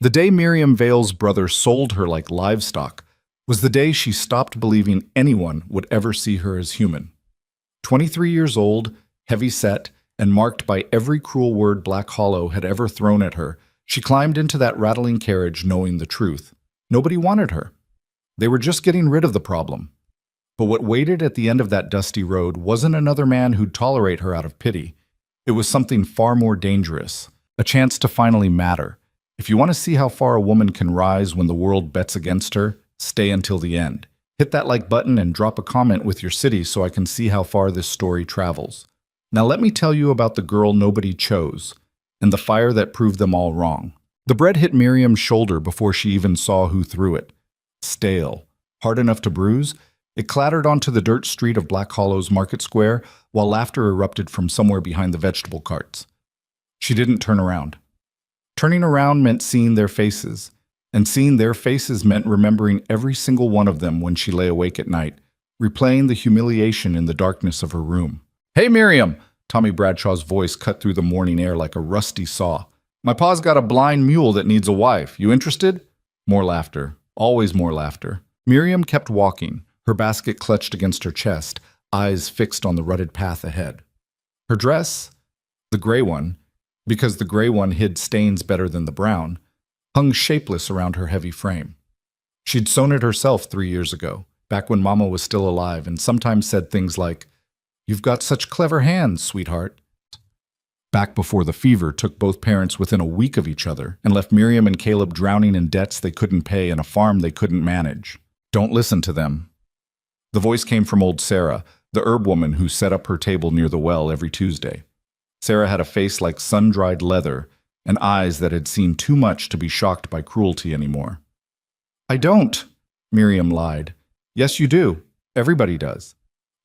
The day Miriam Vale's brother sold her like livestock was the day she stopped believing anyone would ever see her as human. 23 years old, heavy-set, and marked by every cruel word Black Hollow had ever thrown at her, she climbed into that rattling carriage knowing the truth. Nobody wanted her. They were just getting rid of the problem. But what waited at the end of that dusty road wasn't another man who'd tolerate her out of pity. It was something far more dangerous, a chance to finally matter. If you want to see how far a woman can rise when the world bets against her, stay until the end. Hit that like button and drop a comment with your city so I can see how far this story travels. Now let me tell you about the girl nobody chose, and the fire that proved them all wrong. The bread hit Miriam's shoulder before she even saw who threw it. Stale. Hard enough to bruise, it clattered onto the dirt street of Black Hollow's market square while laughter erupted from somewhere behind the vegetable carts. She didn't turn around. Turning around meant seeing their faces, and seeing their faces meant remembering every single one of them when she lay awake at night, replaying the humiliation in the darkness of her room. "Hey, Miriam!" Tommy Bradshaw's voice cut through the morning air like a rusty saw. "My pa's got a blind mule that needs a wife. You interested?" More laughter. Always more laughter. Miriam kept walking, her basket clutched against her chest, eyes fixed on the rutted path ahead. Her dress, the gray one, because the gray one hid stains better than the brown, hung shapeless around her heavy frame. She'd sewn it herself 3 years ago, back when Mama was still alive, and sometimes said things like, "You've got such clever hands, sweetheart." Back before the fever took both parents within a week of each other and left Miriam and Caleb drowning in debts they couldn't pay and a farm they couldn't manage. Don't listen to them. The voice came from old Sarah, the herb woman who set up her table near the well every Tuesday. Sarah had a face like sun-dried leather and eyes that had seen too much to be shocked by cruelty anymore. "I don't," Miriam lied. "Yes, you do. Everybody does."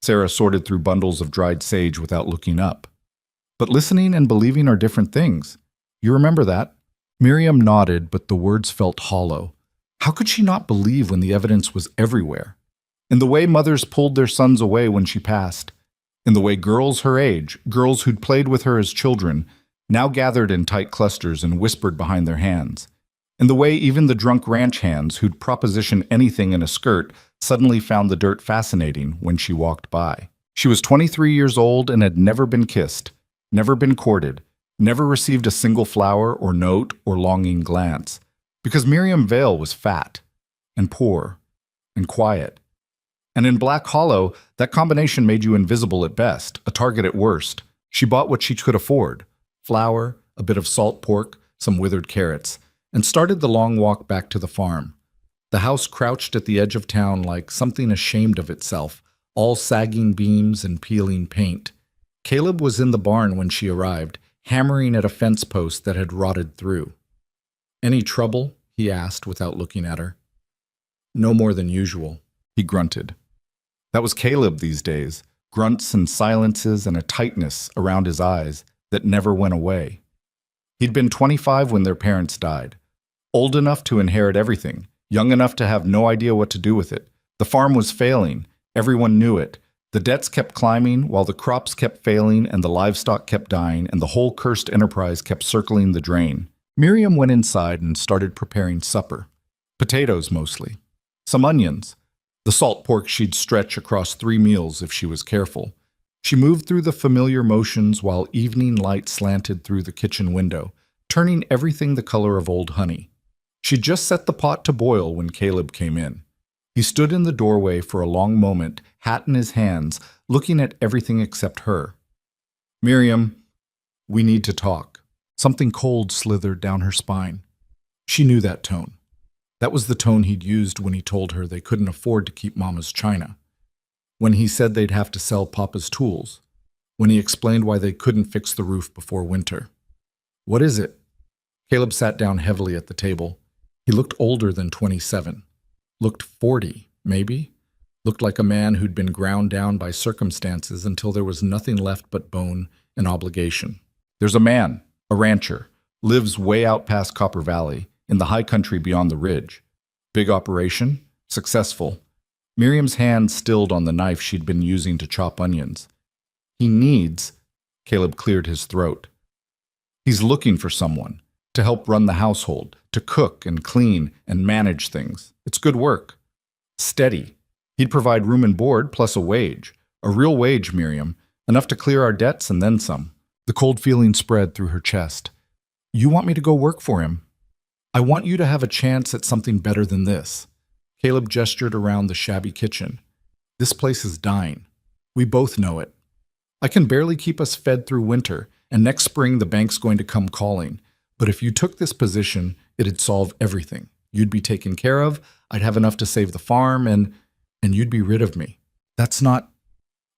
Sarah sorted through bundles of dried sage without looking up. "But listening and believing are different things. You remember that?" Miriam nodded, but the words felt hollow. How could she not believe when the evidence was everywhere? In the way mothers pulled their sons away when she passed. In the way girls her age, girls who'd played with her as children, now gathered in tight clusters and whispered behind their hands. In the way even the drunk ranch hands who'd proposition anything in a skirt suddenly found the dirt fascinating when she walked by. She was 23 years old and had never been kissed, never been courted, never received a single flower or note or longing glance. Because Miriam Vale was fat and poor and quiet. And in Black Hollow, that combination made you invisible at best, a target at worst. She bought what she could afford: flour, a bit of salt pork, some withered carrots, and started the long walk back to the farm. The house crouched at the edge of town like something ashamed of itself, all sagging beams and peeling paint. Caleb was in the barn when she arrived, hammering at a fence post that had rotted through. "Any trouble?" he asked without looking at her. "No more than usual," he grunted. That was Caleb these days, grunts and silences and a tightness around his eyes that never went away. He'd been 25 when their parents died, old enough to inherit everything, young enough to have no idea what to do with it. The farm was failing, everyone knew it. The debts kept climbing while the crops kept failing and the livestock kept dying and the whole cursed enterprise kept circling the drain. Miriam went inside and started preparing supper. Potatoes mostly. Some onions. The salt pork she'd stretch across 3 meals if she was careful. She moved through the familiar motions while evening light slanted through the kitchen window, turning everything the color of old honey. She'd just set the pot to boil when Caleb came in. He stood in the doorway for a long moment, hat in his hands, looking at everything except her. "Miriam, we need to talk." Something cold slithered down her spine. She knew that tone. That was the tone he'd used when he told her they couldn't afford to keep Mama's china. When he said they'd have to sell Papa's tools. When he explained why they couldn't fix the roof before winter. "What is it?" Caleb sat down heavily at the table. He looked older than 27. Looked 40, maybe. Looked like a man who'd been ground down by circumstances until there was nothing left but bone and obligation. "There's a man, a rancher, lives way out past Copper Valley, in the high country beyond the ridge. Big operation, successful." Miriam's hand stilled on the knife she'd been using to chop onions. "He needs," Caleb cleared his throat. "He's looking for someone. to help run the household, to cook and clean and manage things. It's good work. Steady. He'd provide room and board plus a wage. A real wage, Miriam. Enough to clear our debts and then some. The cold feeling spread through her chest. You want me to go work for him? I want you to have a chance at something better than this. Caleb gestured around the shabby kitchen. This place is dying. We both know it. I can barely keep us fed through winter, and next spring the bank's going to come calling. But if you took this position, it'd solve everything. You'd be taken care of, I'd have enough to save the farm, and you'd be rid of me. That's not...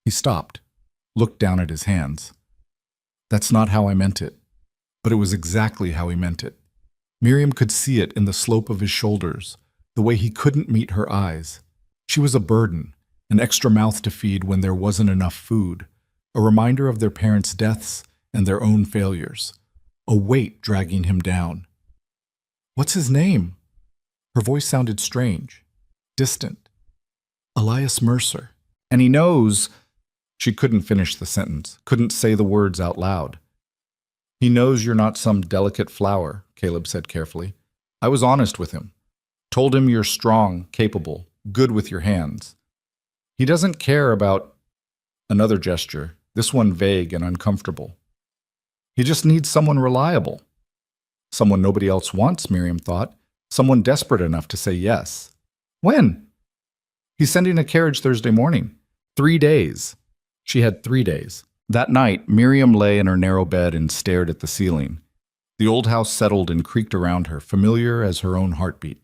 He stopped, looked down at his hands. That's not how I meant it. But it was exactly how he meant it. Miriam could see it in the slope of his shoulders, the way he couldn't meet her eyes. She was a burden, an extra mouth to feed when there wasn't enough food, a reminder of their parents' deaths and their own failures, a weight dragging him down. What's his name? Her voice sounded strange, distant. Elias Mercer. And he knows... She couldn't finish the sentence, couldn't say the words out loud. He knows you're not some delicate flower, Caleb said carefully. I was honest with him. Told him you're strong, capable, good with your hands. He doesn't care about... Another gesture, this one vague and uncomfortable. He just needs someone reliable. Someone nobody else wants, Miriam thought. Someone desperate enough to say yes. When? He's sending a carriage Thursday morning. 3 days. She had 3 days. That night, Miriam lay in her narrow bed and stared at the ceiling. The old house settled and creaked around her, familiar as her own heartbeat.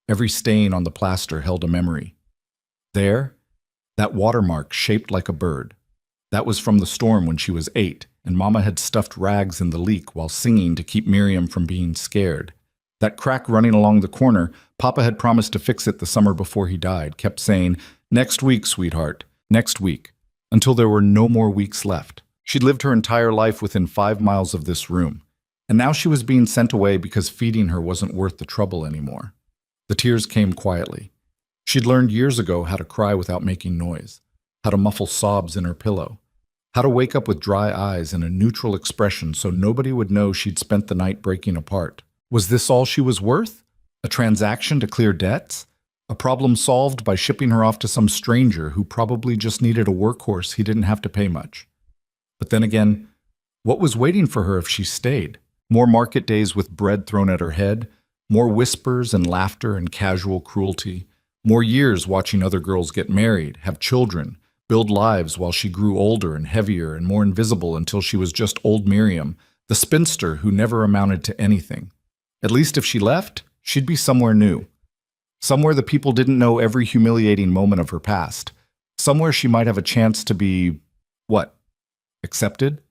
Every stain on the plaster held a memory. There, that watermark shaped like a bird. That was from the storm when she was 8, and Mama had stuffed rags in the leak while singing to keep Miriam from being scared. That crack running along the corner, Papa had promised to fix it the summer before he died, kept saying, "Next week, sweetheart, next week," until there were no more weeks left. She'd lived her entire life within 5 miles of this room, and now she was being sent away because feeding her wasn't worth the trouble anymore. The tears came quietly. She'd learned years ago how to cry without making noise, how to muffle sobs in her pillow, how to wake up with dry eyes and a neutral expression so nobody would know she'd spent the night breaking apart. Was this all she was worth? A transaction to clear debts? A problem solved by shipping her off to some stranger who probably just needed a workhorse he didn't have to pay much. But then again, what was waiting for her if she stayed? More market days with bread thrown at her head, more whispers and laughter and casual cruelty, more years watching other girls get married, have children, build lives while she grew older and heavier and more invisible until she was just old Miriam, the spinster who never amounted to anything. At least if she left, she'd be somewhere new. Somewhere the people didn't know every humiliating moment of her past. Somewhere she might have a chance to be... what? Accepted?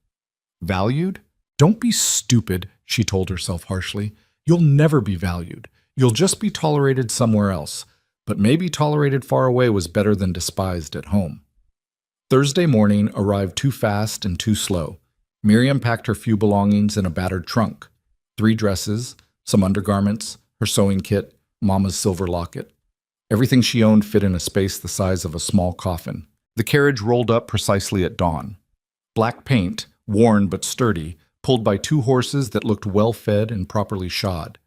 Valued? Don't be stupid, she told herself harshly. You'll never be valued. You'll just be tolerated somewhere else. But maybe tolerated far away was better than despised at home. Thursday morning arrived too fast and too slow. Miriam packed her few belongings in a battered trunk. 3 dresses, some undergarments, her sewing kit, Mama's silver locket. Everything she owned fit in a space the size of a small coffin. The carriage rolled up precisely at dawn. Black paint, worn but sturdy, pulled by 2 horses that looked well-fed and properly shod.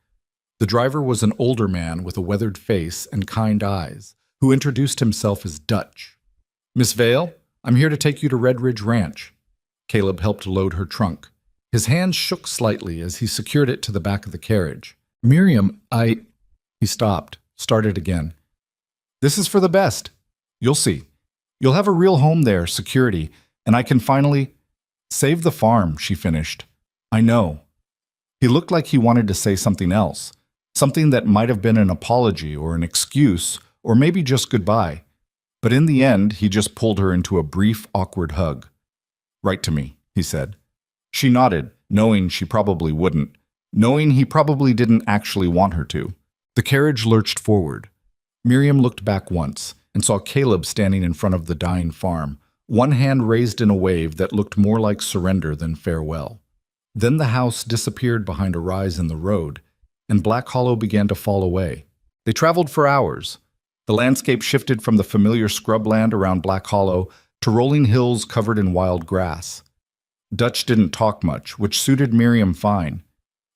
The driver was an older man with a weathered face and kind eyes, who introduced himself as Dutch. "Miss Vale, I'm here to take you to Red Ridge Ranch." Caleb helped load her trunk. His hand shook slightly as he secured it to the back of the carriage. "Miriam, He stopped, started again. "This is for the best. You'll see. You'll have a real home there, security, and I can finally... save the farm," she finished. "I know." He looked like he wanted to say something else, something that might have been an apology or an excuse, or maybe just goodbye. But in the end, he just pulled her into a brief, awkward hug. "Write to me," he said. She nodded, knowing she probably wouldn't, knowing he probably didn't actually want her to. The carriage lurched forward. Miriam looked back once and saw Caleb standing in front of the dying farm, one hand raised in a wave that looked more like surrender than farewell. Then the house disappeared behind a rise in the road, and Black Hollow began to fall away. They traveled for hours. The landscape shifted from the familiar scrubland around Black Hollow to rolling hills covered in wild grass. Dutch didn't talk much, which suited Miriam fine.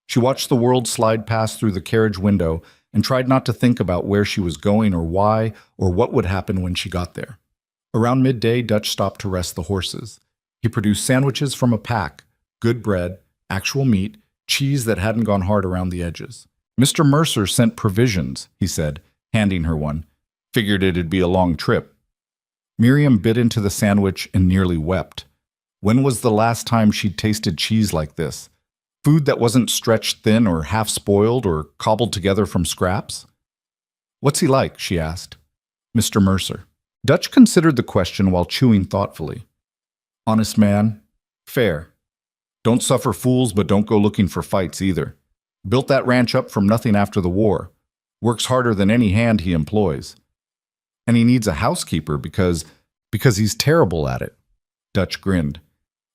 She watched the world slide past through the carriage window and tried not to think about where she was going or why or what would happen when she got there. Around midday, Dutch stopped to rest the horses. He produced sandwiches from a pack, good bread, actual meat, cheese that hadn't gone hard around the edges. "Mr. Mercer sent provisions," he said, handing her one. "Figured it'd be a long trip." Miriam bit into the sandwich and nearly wept. When was the last time she'd tasted cheese like this? Food that wasn't stretched thin or half-spoiled or cobbled together from scraps? "What's he like?" she asked. "Mr. Mercer." Dutch considered the question while chewing thoughtfully. "Honest man. Fair. Don't suffer fools, but don't go looking for fights either. Built that ranch up from nothing after the war. Works harder than any hand he employs. And he needs a housekeeper because he's terrible at it." Dutch grinned.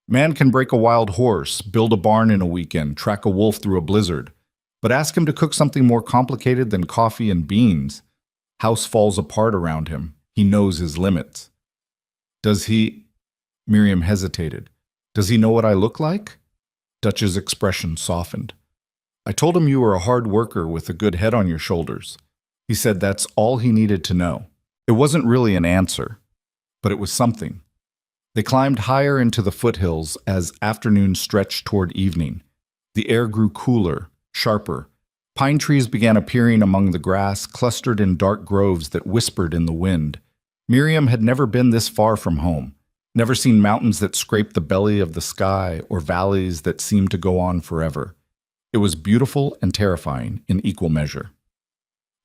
"Man can break a wild horse, build a barn in a weekend, track a wolf through a blizzard. But ask him to cook something more complicated than coffee and beans. House falls apart around him. He knows his limits." "Does he—" Miriam hesitated. "Does he know what I look like?" Dutch's expression softened. "I told him you were a hard worker with a good head on your shoulders. He said that's all he needed to know." It wasn't really an answer, but it was something. They climbed higher into the foothills as afternoon stretched toward evening. The air grew cooler, sharper. Pine trees began appearing among the grass, clustered in dark groves that whispered in the wind. Miriam had never been this far from home, never seen mountains that scraped the belly of the sky or valleys that seemed to go on forever. It was beautiful and terrifying in equal measure.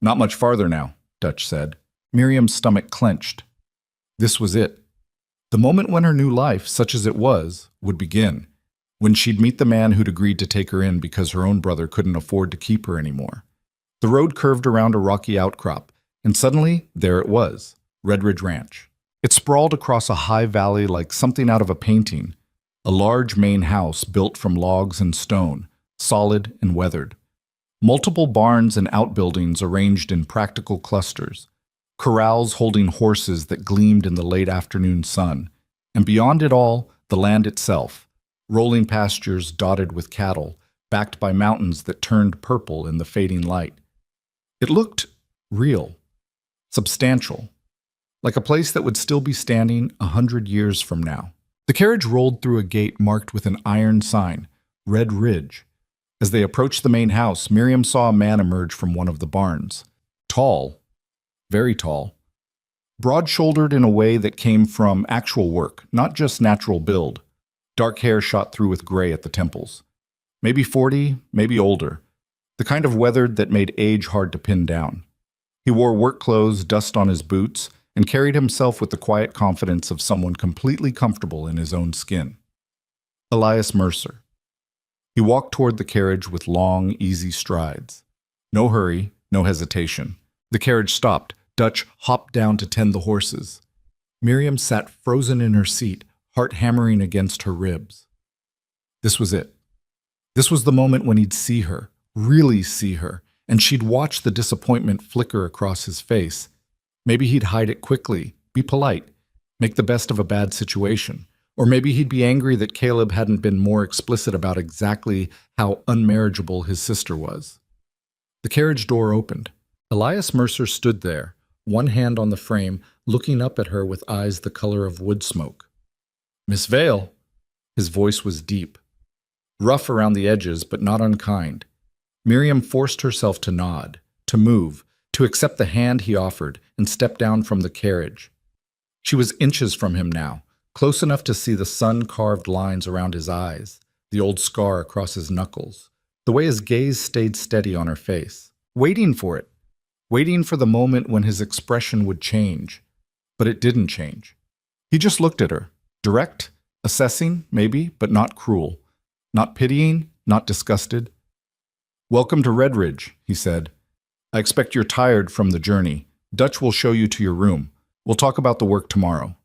"Not much farther now," Dutch said. Miriam's stomach clenched. This was it. The moment when her new life, such as it was, would begin. When she'd meet the man who'd agreed to take her in because her own brother couldn't afford to keep her anymore. The road curved around a rocky outcrop, and suddenly, there it was, Redridge Ranch. It sprawled across a high valley like something out of a painting, a large main house built from logs and stone, solid and weathered. Multiple barns and outbuildings arranged in practical clusters. Corrals holding horses that gleamed in the late afternoon sun, and beyond it all, the land itself, rolling pastures dotted with cattle, backed by mountains that turned purple in the fading light. It looked real, substantial, like a place that would still be standing 100 years from now. The carriage rolled through a gate marked with an iron sign, Red Ridge. As they approached the main house, Miriam saw a man emerge from one of the barns. Tall, very tall. Broad-shouldered in a way that came from actual work, not just natural build. Dark hair shot through with gray at the temples. Maybe 40, maybe older. The kind of weathered that made age hard to pin down. He wore work clothes, dust on his boots, and carried himself with the quiet confidence of someone completely comfortable in his own skin. Elias Mercer. He walked toward the carriage with long, easy strides. No hurry, no hesitation. The carriage stopped. Dutch hopped down to tend the horses. Miriam sat frozen in her seat, heart hammering against her ribs. This was it. This was the moment when he'd see her, really see her, and she'd watch the disappointment flicker across his face. Maybe he'd hide it quickly, be polite, make the best of a bad situation. Or maybe he'd be angry that Caleb hadn't been more explicit about exactly how unmarriageable his sister was. The carriage door opened. Elias Mercer stood there, one hand on the frame, looking up at her with eyes the color of wood smoke. "Miss Vale." His voice was deep, rough around the edges, but not unkind. Miriam forced herself to nod, to move, to accept the hand he offered, and step down from the carriage. She was inches from him now, close enough to see the sun-carved lines around his eyes, the old scar across his knuckles, the way his gaze stayed steady on her face, waiting for it. Waiting for the moment when his expression would change. But it didn't change. He just looked at her, direct, assessing, maybe, but not cruel. Not pitying, not disgusted. "Welcome to Redridge," he said. "I expect you're tired from the journey. Dutch will show you to your room. We'll talk about the work tomorrow."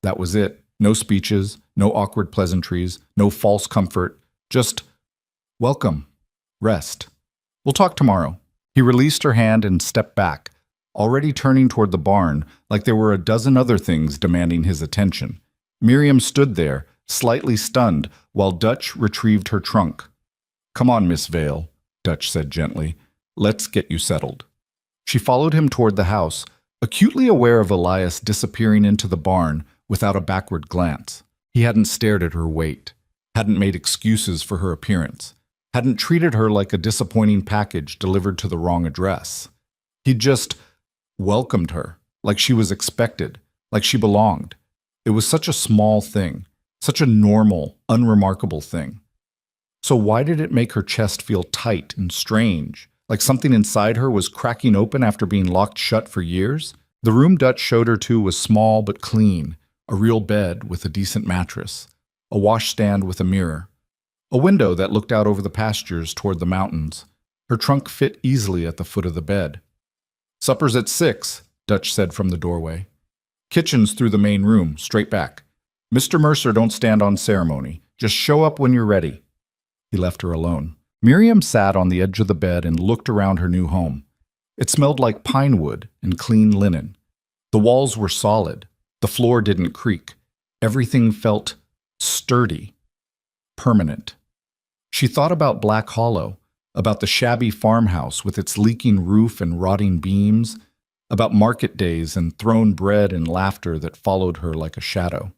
That was it. No speeches, no awkward pleasantries, no false comfort. Just, "Welcome. Rest. We'll talk tomorrow." He released her hand and stepped back, already turning toward the barn like there were a dozen other things demanding his attention. Miriam stood there, slightly stunned, while Dutch retrieved her trunk. "Come on, Miss Vale," Dutch said gently. "Let's get you settled." She followed him toward the house, acutely aware of Elias disappearing into the barn without a backward glance. He hadn't stared at her weight, hadn't made excuses for her appearance, hadn't treated her like a disappointing package delivered to the wrong address. He'd just welcomed her, like she was expected, like she belonged. It was such a small thing, such a normal, unremarkable thing. So why did it make her chest feel tight and strange, like something inside her was cracking open after being locked shut for years? The room Dutch showed her to was small but clean, a real bed with a decent mattress, a washstand with a mirror, a window that looked out over the pastures toward the mountains. Her trunk fit easily at the foot of the bed. "Supper's at 6, Dutch said from the doorway. "Kitchen's through the main room, straight back. Mr. Mercer don't stand on ceremony. Just show up when you're ready." He left her alone. Miriam sat on the edge of the bed and looked around her new home. It smelled like pine wood and clean linen. The walls were solid. The floor didn't creak. Everything felt sturdy, permanent. She thought about Black Hollow, about the shabby farmhouse with its leaking roof and rotting beams, about market days and thrown bread and laughter that followed her like a shadow,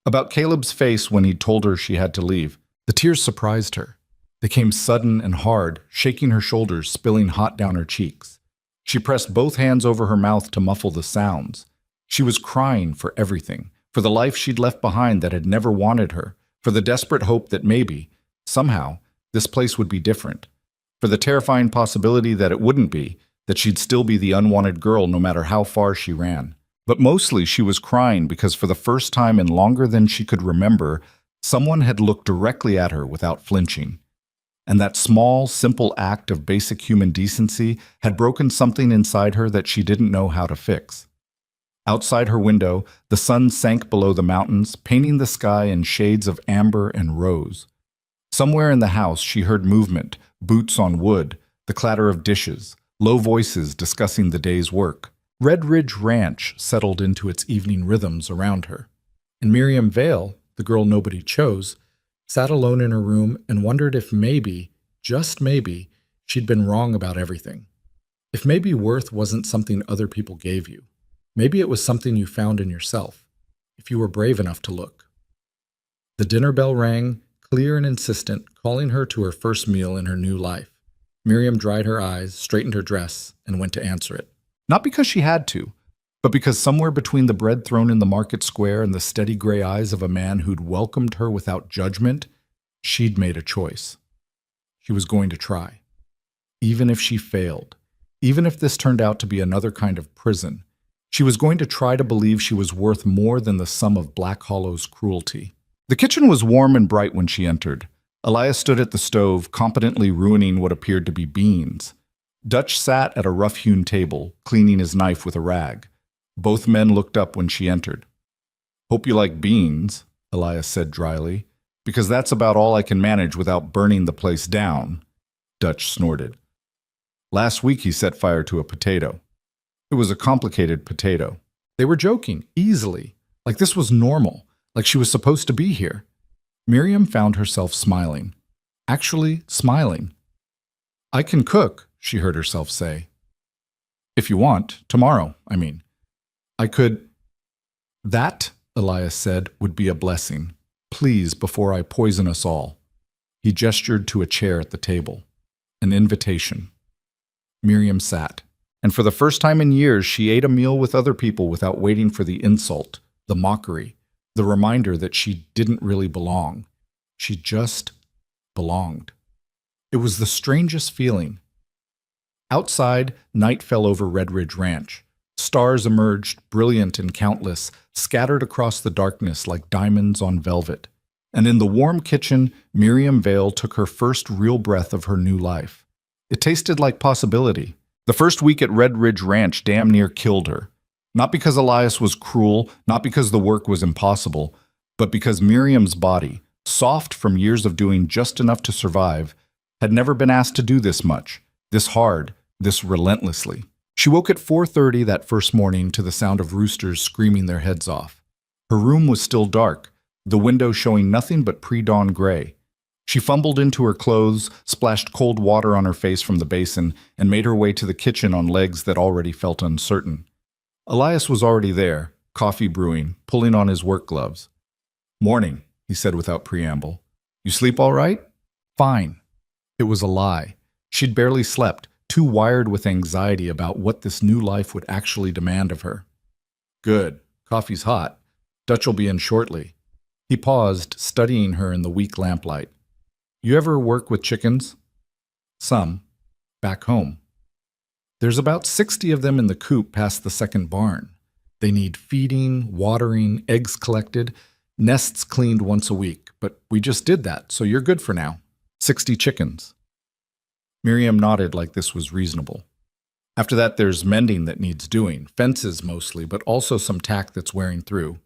about Caleb's face when he told her she had to leave. The tears surprised her. They came sudden and hard, shaking her shoulders, spilling hot down her cheeks. She pressed both hands over her mouth to muffle the sounds. She was crying for everything, for the life she'd left behind that had never wanted her, for the desperate hope that maybe, somehow, this place would be different, for the terrifying possibility that it wouldn't be, that she'd still be the unwanted girl no matter how far she ran. But mostly she was crying because for the first time in longer than she could remember, someone had looked directly at her without flinching. And that small, simple act of basic human decency had broken something inside her that she didn't know how to fix. Outside her window, the sun sank below the mountains, painting the sky in shades of amber and rose. Somewhere in the house she heard movement, boots on wood, the clatter of dishes, low voices discussing the day's work. Red Ridge Ranch settled into its evening rhythms around her. And Miriam Vale, the girl nobody chose, sat alone in her room and wondered if maybe, just maybe, she'd been wrong about everything. If maybe worth wasn't something other people gave you. Maybe it was something you found in yourself, if you were brave enough to look. The dinner bell rang, clear and insistent, calling her to her first meal in her new life. Miriam dried her eyes, straightened her dress, and went to answer it. Not because she had to, but because somewhere between the bread thrown in the market square and the steady gray eyes of a man who'd welcomed her without judgment, she'd made a choice. She was going to try. Even if she failed, even if this turned out to be another kind of prison, she was going to try to believe she was worth more than the sum of Black Hollow's cruelty. The kitchen was warm and bright when she entered. Elias stood at the stove, competently ruining what appeared to be beans. Dutch sat at a rough-hewn table, cleaning his knife with a rag. Both men looked up when she entered. "Hope you like beans," Elias said dryly, "because that's about all I can manage without burning the place down." Dutch snorted. Last week he set fire to a potato. It was a complicated potato. They were joking, easily, like this was normal, like she was supposed to be here. Miriam found herself smiling. Actually smiling. "I can cook," she heard herself say. "If you want, tomorrow, I mean. I could—" "That," Elias said, "would be a blessing. Please, before I poison us all." He gestured to a chair at the table. An invitation. Miriam sat, and for the first time in years she ate a meal with other people without waiting for the insult, the mockery, the reminder that she didn't really belong. She just belonged. It was the strangest feeling. Outside, night fell over Red Ridge Ranch. Stars emerged, brilliant and countless, scattered across the darkness like diamonds on velvet. And in the warm kitchen, Miriam Vale took her first real breath of her new life. It tasted like possibility. The first week at Red Ridge Ranch damn near killed her. Not because Elias was cruel, not because the work was impossible, but because Miriam's body, soft from years of doing just enough to survive, had never been asked to do this much, this hard, this relentlessly. She woke at 4:30 that first morning to the sound of roosters screaming their heads off. Her room was still dark, the window showing nothing but pre-dawn gray. She fumbled into her clothes, splashed cold water on her face from the basin, and made her way to the kitchen on legs that already felt uncertain. Elias was already there, coffee brewing, pulling on his work gloves. "Morning," he said without preamble. "You sleep all right?" "Fine." It was a lie. She'd barely slept, too wired with anxiety about what this new life would actually demand of her. "Good. Coffee's hot. Dutch will be in shortly." He paused, studying her in the weak lamplight. "You ever work with chickens?" "Some. Back home. There's about 60 of them in the coop past the second barn. They need feeding, watering, eggs collected, nests cleaned once a week. But we just did that, so you're good for now. 60 chickens." Miriam nodded like this was reasonable. "After that, there's mending that needs doing, fences mostly, but also some tack that's wearing through.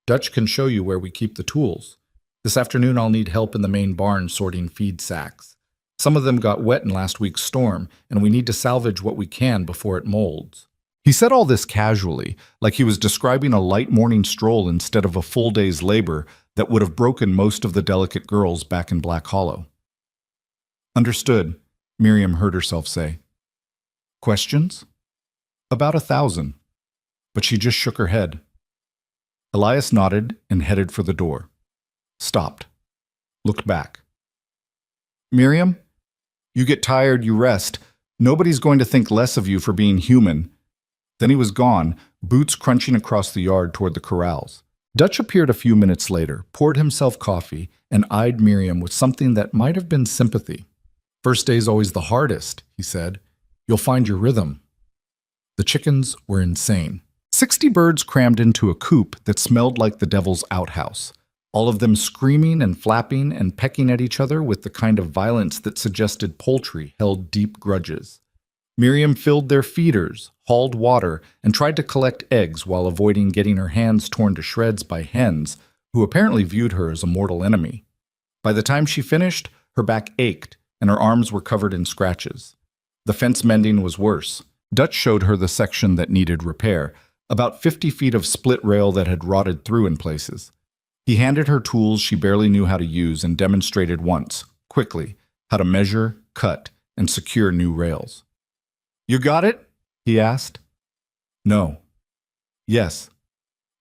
Dutch can show you where we keep the tools. This afternoon I'll need help in the main barn sorting feed sacks. Some of them got wet in last week's storm, and we need to salvage what we can before it molds." He said all this casually, like he was describing a light morning stroll instead of a full day's labor that would have broken most of the delicate girls back in Black Hollow. "Understood," Miriam heard herself say. "Questions?" "About 1,000." But she just shook her head. Elias nodded and headed for the door. Stopped. Looked back. "Miriam, you get tired, you rest. Nobody's going to think less of you for being human." Then he was gone, boots crunching across the yard toward the corrals. Dutch appeared a few minutes later, poured himself coffee, and eyed Miriam with something that might have been sympathy. "First day's always the hardest," he said. "You'll find your rhythm." The chickens were insane. 60 birds crammed into a coop that smelled like the devil's outhouse, all of them screaming and flapping and pecking at each other with the kind of violence that suggested poultry held deep grudges. Miriam filled their feeders, hauled water, and tried to collect eggs while avoiding getting her hands torn to shreds by hens, who apparently viewed her as a mortal enemy. By the time she finished, her back ached, and her arms were covered in scratches. The fence mending was worse. Dutch showed her the section that needed repair, about 50 feet of split rail that had rotted through in places. He handed her tools she barely knew how to use and demonstrated once, quickly, how to measure, cut, and secure new rails. "You got it?" he asked. "No." "Yes."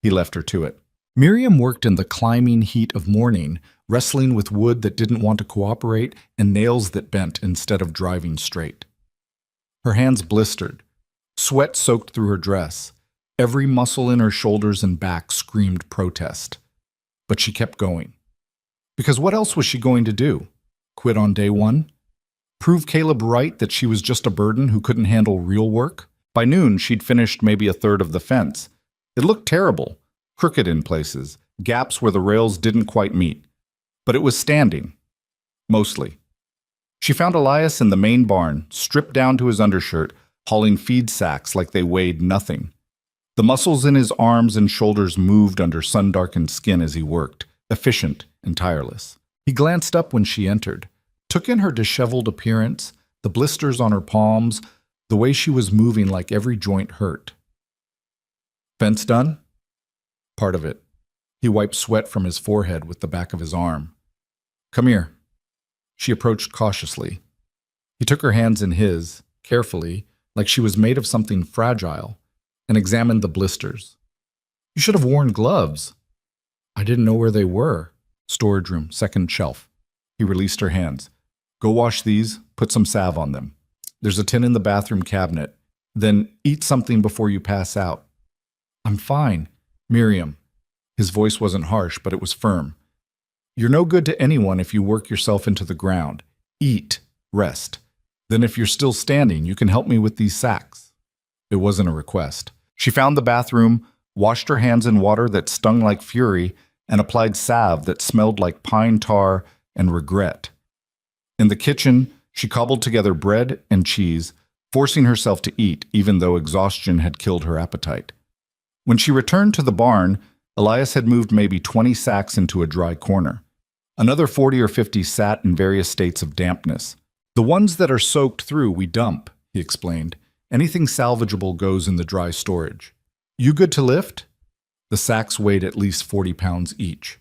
He left her to it. Miriam worked in the climbing heat of morning, wrestling with wood that didn't want to cooperate and nails that bent instead of driving straight. Her hands blistered. Sweat soaked through her dress. Every muscle in her shoulders and back screamed protest. But she kept going. Because what else was she going to do? Quit on day one? Prove Caleb right that she was just a burden who couldn't handle real work? By noon, she'd finished maybe a third of the fence. It looked terrible, crooked in places, gaps where the rails didn't quite meet. But it was standing. Mostly. She found Elias in the main barn, stripped down to his undershirt, hauling feed sacks like they weighed nothing. The muscles in his arms and shoulders moved under sun-darkened skin as he worked, efficient and tireless. He glanced up when she entered, took in her disheveled appearance, the blisters on her palms, the way she was moving like every joint hurt. "Fence done?" "Part of it." He wiped sweat from his forehead with the back of his arm. "Come here." She approached cautiously. He took her hands in his, carefully, like she was made of something fragile, and examined the blisters. "You should have worn gloves." "I didn't know where they were." "Storage room, second shelf." He released her hands. "Go wash these, put some salve on them. There's a tin in the bathroom cabinet. Then eat something before you pass out." "I'm fine." "Miriam." His voice wasn't harsh, but it was firm. "You're no good to anyone if you work yourself into the ground. Eat, rest. Then if you're still standing, you can help me with these sacks." It wasn't a request. She found the bathroom, washed her hands in water that stung like fury, and applied salve that smelled like pine tar and regret. In the kitchen, she cobbled together bread and cheese, forcing herself to eat even though exhaustion had killed her appetite. When she returned to the barn, Elias had moved maybe 20 sacks into a dry corner. Another 40 or 50 sat in various states of dampness. "The ones that are soaked through we dump," he explained. "Anything salvageable goes in the dry storage." "You good to lift?" The sacks weighed at least 40 pounds each.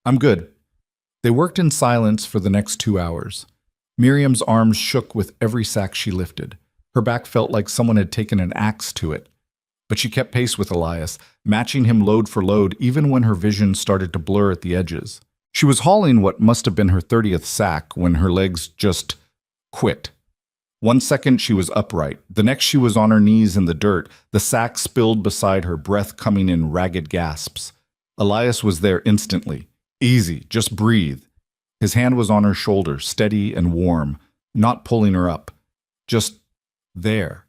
"I'm good." They worked in silence for the next 2 hours. Miriam's arms shook with every sack she lifted. Her back felt like someone had taken an axe to it. But she kept pace with Elias, matching him load for load even when her vision started to blur at the edges. She was hauling what must have been her 30th sack when her legs just quit. One second she was upright, the next she was on her knees in the dirt, the sack spilled beside her, breath coming in ragged gasps. Elias was there instantly. Easy, just breathe. His hand was on her shoulder, steady and warm, not pulling her up. Just there.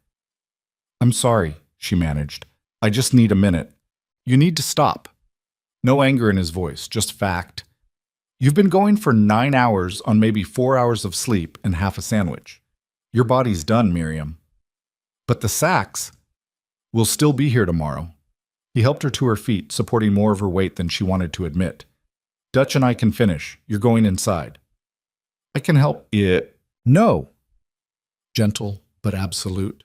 "I'm sorry," she managed. "I just need a minute." "You need to stop." No anger in his voice, just fact. "You've been going for 9 hours on maybe 4 hours of sleep and half a sandwich. Your body's done, Miriam. But the sacks will still be here tomorrow." He helped her to her feet, supporting more of her weight than she wanted to admit. "Dutch and I can finish. You're going inside." "I can help it." "No." Gentle, but absolute.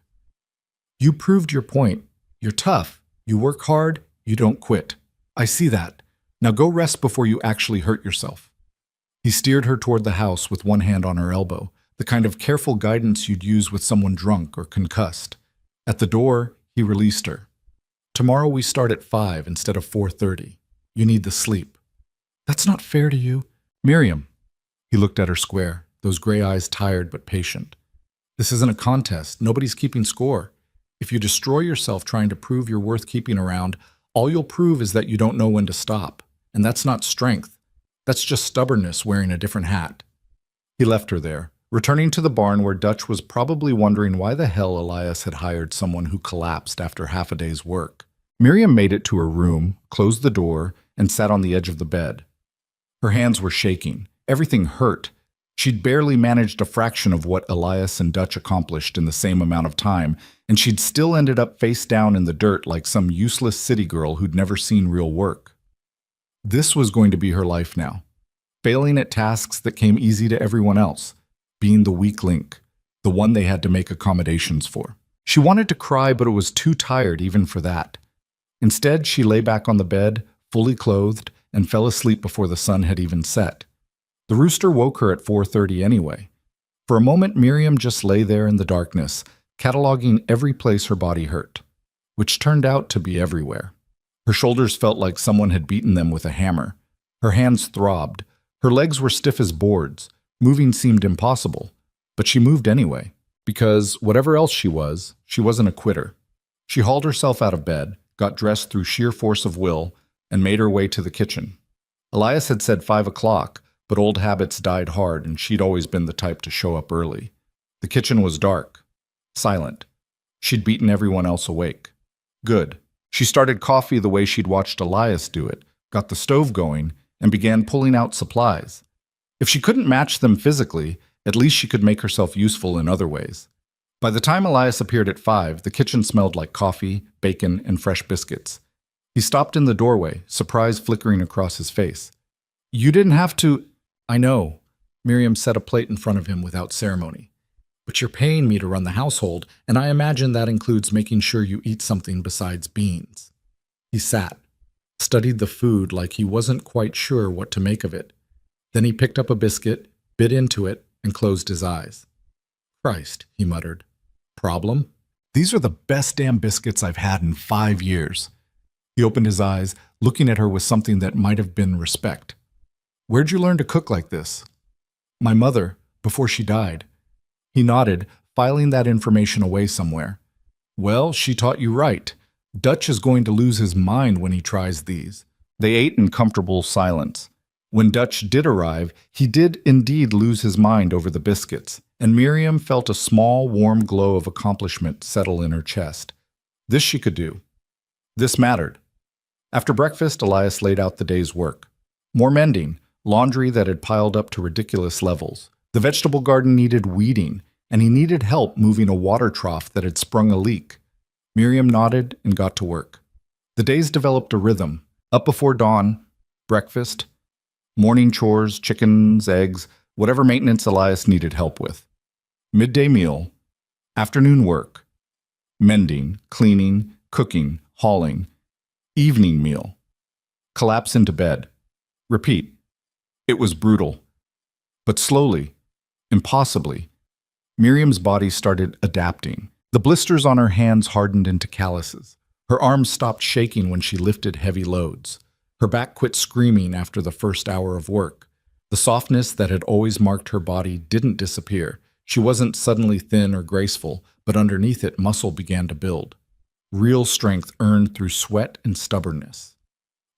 "You proved your point. You're tough. You work hard. You don't quit. I see that. Now go rest before you actually hurt yourself." He steered her toward the house with one hand on her elbow, the kind of careful guidance you'd use with someone drunk or concussed. At the door, he released her. "Tomorrow we start at 5 instead of 4:30. You need the sleep." "That's not fair to you." "Miriam." He looked at her square, those gray eyes tired but patient. "This isn't a contest. Nobody's keeping score. If you destroy yourself trying to prove you're worth keeping around, all you'll prove is that you don't know when to stop. And that's not strength. That's just stubbornness wearing a different hat." He left her there, returning to the barn where Dutch was probably wondering why the hell Elias had hired someone who collapsed after half a day's work. Miriam made it to her room, closed the door, and sat on the edge of the bed. Her hands were shaking. Everything hurt. She'd barely managed a fraction of what Elias and Dutch accomplished in the same amount of time, and she'd still ended up face down in the dirt like some useless city girl who'd never seen real work. This was going to be her life now. Failing at tasks that came easy to everyone else. Being the weak link. The one they had to make accommodations for. She wanted to cry, but it was too tired even for that. Instead, she lay back on the bed, fully clothed, and fell asleep before the sun had even set. The rooster woke her at 4:30 anyway. For a moment, Miriam just lay there in the darkness, cataloging every place her body hurt, which turned out to be everywhere. Her shoulders felt like someone had beaten them with a hammer. Her hands throbbed. Her legs were stiff as boards. Moving seemed impossible, but she moved anyway, because whatever else she wasn't a quitter. She hauled herself out of bed, got dressed through sheer force of will, and made her way to the kitchen. Elias had said 5 o'clock, but old habits died hard, and she'd always been the type to show up early. The kitchen was dark, silent. She'd beaten everyone else awake. Good. She started coffee the way she'd watched Elias do it, got the stove going, and began pulling out supplies. If she couldn't match them physically, at least she could make herself useful in other ways. By the time Elias appeared at 5, the kitchen smelled like coffee, bacon, and fresh biscuits. He stopped in the doorway, surprise flickering across his face. "You didn't have to—" "I know." Miriam set a plate in front of him without ceremony. "But you're paying me to run the household, and I imagine that includes making sure you eat something besides beans." He sat, studied the food like he wasn't quite sure what to make of it. Then he picked up a biscuit, bit into it, and closed his eyes. "Christ," he muttered. "Problem? These are the best damn biscuits I've had in 5 years." He opened his eyes, looking at her with something that might have been respect. "Where'd you learn to cook like this?" "My mother, before she died." He nodded, filing that information away somewhere. "Well, she taught you right. Dutch is going to lose his mind when he tries these." They ate in comfortable silence. When Dutch did arrive, he did indeed lose his mind over the biscuits, and Miriam felt a small, warm glow of accomplishment settle in her chest. This she could do. This mattered. After breakfast, Elias laid out the day's work. More mending, laundry that had piled up to ridiculous levels. The vegetable garden needed weeding, and he needed help moving a water trough that had sprung a leak. Miriam nodded and got to work. The days developed a rhythm. Up before dawn, breakfast, morning chores, chickens, eggs, whatever maintenance Elias needed help with. Midday meal, afternoon work, mending, cleaning, cooking, hauling, evening meal, collapse into bed, repeat. It was brutal. But slowly, impossibly, Miriam's body started adapting. The blisters on her hands hardened into calluses. Her arms stopped shaking when she lifted heavy loads. Her back quit screaming after the first hour of work. The softness that had always marked her body didn't disappear. She wasn't suddenly thin or graceful, but underneath it, muscle began to build. Real strength earned through sweat and stubbornness.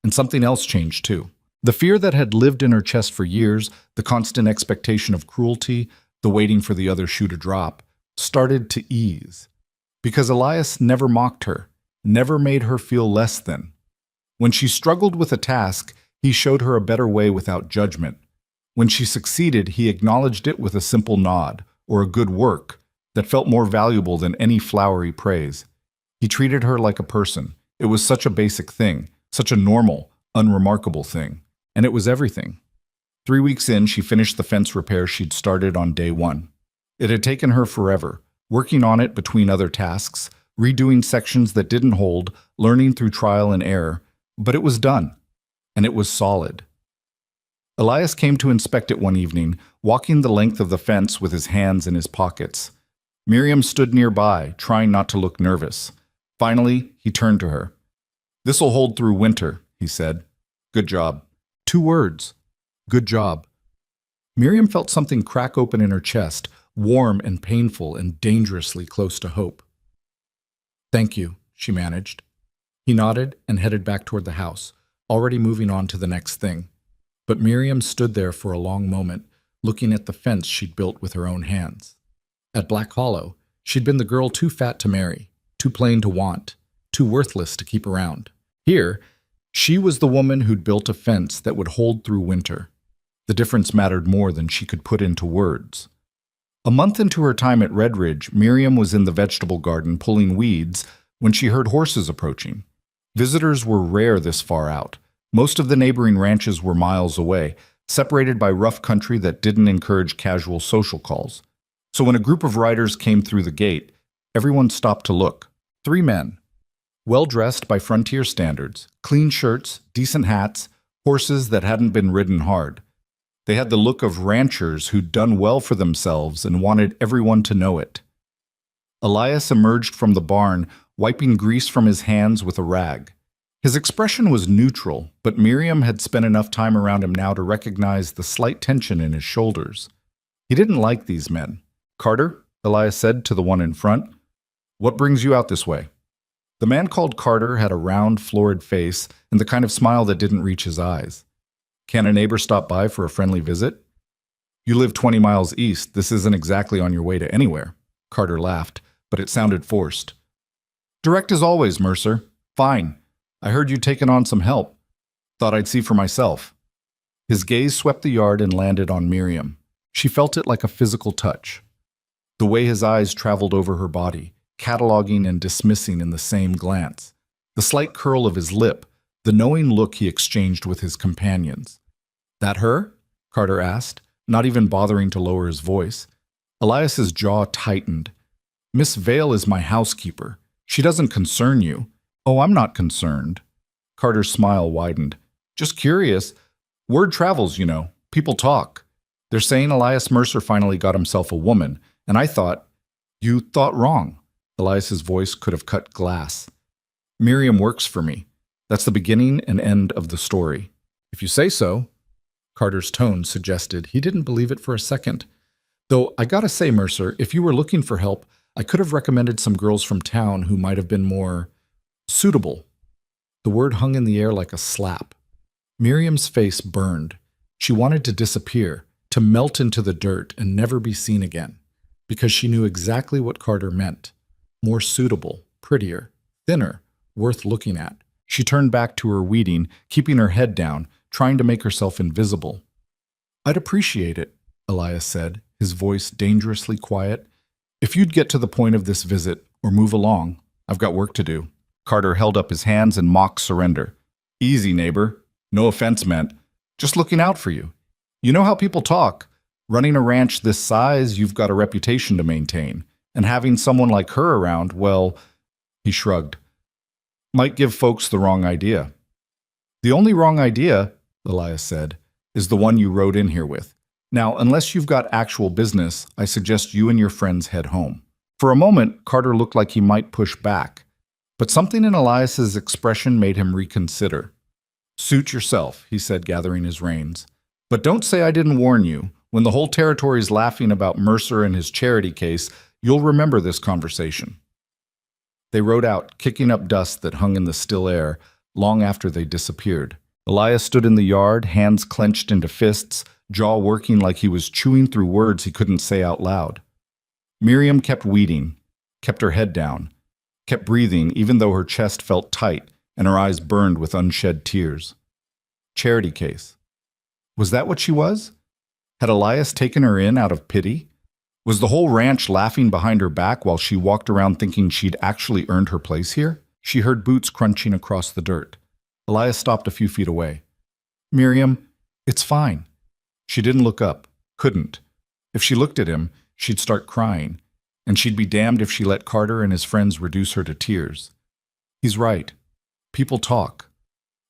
And something else changed too. The fear that had lived in her chest for years, the constant expectation of cruelty, the waiting for the other shoe to drop, started to ease. Because Elias never mocked her, never made her feel less than. When she struggled with a task, he showed her a better way without judgment. When she succeeded, he acknowledged it with a simple nod, or a good work, that felt more valuable than any flowery praise. He treated her like a person. It was such a basic thing, such a normal, unremarkable thing. And it was everything. 3 weeks in, she finished the fence repair she'd started on day 1. It had taken her forever, working on it between other tasks, redoing sections that didn't hold, learning through trial and error, but it was done, and it was solid. Elias came to inspect it one evening, walking the length of the fence with his hands in his pockets. Miriam stood nearby, trying not to look nervous. Finally, he turned to her. "This'll hold through winter," he said. "Good job." 2 words. Good job. Miriam felt something crack open in her chest, warm and painful and dangerously close to hope. "Thank you," she managed. He nodded and headed back toward the house, already moving on to the next thing. But Miriam stood there for a long moment, looking at the fence she'd built with her own hands. At Black Hollow, she'd been the girl too fat to marry, too plain to want, too worthless to keep around. Here, she was the woman who'd built a fence that would hold through winter. The difference mattered more than she could put into words. A month into her time at Red Ridge, Miriam was in the vegetable garden pulling weeds when she heard horses approaching. Visitors were rare this far out. Most of the neighboring ranches were miles away, separated by rough country that didn't encourage casual social calls. So when a group of riders came through the gate, everyone stopped to look. 3 men, well-dressed by frontier standards, clean shirts, decent hats, horses that hadn't been ridden hard. They had the look of ranchers who'd done well for themselves and wanted everyone to know it. Elias emerged from the barn, wiping grease from his hands with a rag. His expression was neutral, but Miriam had spent enough time around him now to recognize the slight tension in his shoulders. He didn't like these men. "Carter," Elias said to the one in front, "what brings you out this way?" The man called Carter had a round, florid face and the kind of smile that didn't reach his eyes. "Can a neighbor stop by for a friendly visit?" "You live 20 miles east. This isn't exactly on your way to anywhere." Carter laughed, but it sounded forced. "Direct as always, Mercer. Fine. I heard you'd taken on some help. Thought I'd see for myself." His gaze swept the yard and landed on Miriam. She felt it like a physical touch. The way his eyes traveled over her body, cataloging and dismissing in the same glance. The slight curl of his lip, the knowing look he exchanged with his companions. "That her?" Carter asked, not even bothering to lower his voice. Elias's jaw tightened. "Miss Vale is my housekeeper. She doesn't concern you." "Oh, I'm not concerned." Carter's smile widened. "Just curious. Word travels, you know. People talk. They're saying Elias Mercer finally got himself a woman, and I thought—" "You thought wrong." Elias's voice could have cut glass. "Miriam works for me. That's the beginning and end of the story." "If you say so." Carter's tone suggested he didn't believe it for a second. "Though I gotta say, Mercer, if you were looking for help, I could have recommended some girls from town who might have been more suitable." The word hung in the air like a slap. Miriam's face burned. She wanted to disappear, to melt into the dirt and never be seen again, because she knew exactly what Carter meant. More suitable, prettier, thinner, worth looking at. She turned back to her weeding, keeping her head down, trying to make herself invisible. "I'd appreciate it," Elias said, his voice dangerously quiet. "If you'd get to the point of this visit, or move along. I've got work to do." Carter held up his hands in mock surrender. "Easy, neighbor. No offense meant. Just looking out for you. You know how people talk. Running a ranch this size, you've got a reputation to maintain. And having someone like her around, well," he shrugged, "might give folks the wrong idea." "The only wrong idea," Elias said, is the one you rode in here with. Now, unless you've got actual business, I suggest you and your friends head home." For a moment, Carter looked like he might push back, but something in Elias's expression made him reconsider. "Suit yourself," he said, gathering his reins. "But don't say I didn't warn you. When the whole territory's laughing about Mercer and his charity case, you'll remember this conversation." They rode out, kicking up dust that hung in the still air, long after they disappeared. Elias stood in the yard, hands clenched into fists, jaw working like he was chewing through words he couldn't say out loud. Miriam kept weeding, kept her head down, kept breathing even though her chest felt tight and her eyes burned with unshed tears. Charity case. Was that what she was? Had Elias taken her in out of pity? Was the whole ranch laughing behind her back while she walked around thinking she'd actually earned her place here? She heard boots crunching across the dirt. Elias stopped a few feet away. "Miriam, it's fine." She didn't look up, couldn't. If she looked at him, she'd start crying, and she'd be damned if she let Carter and his friends reduce her to tears. He's right. People talk.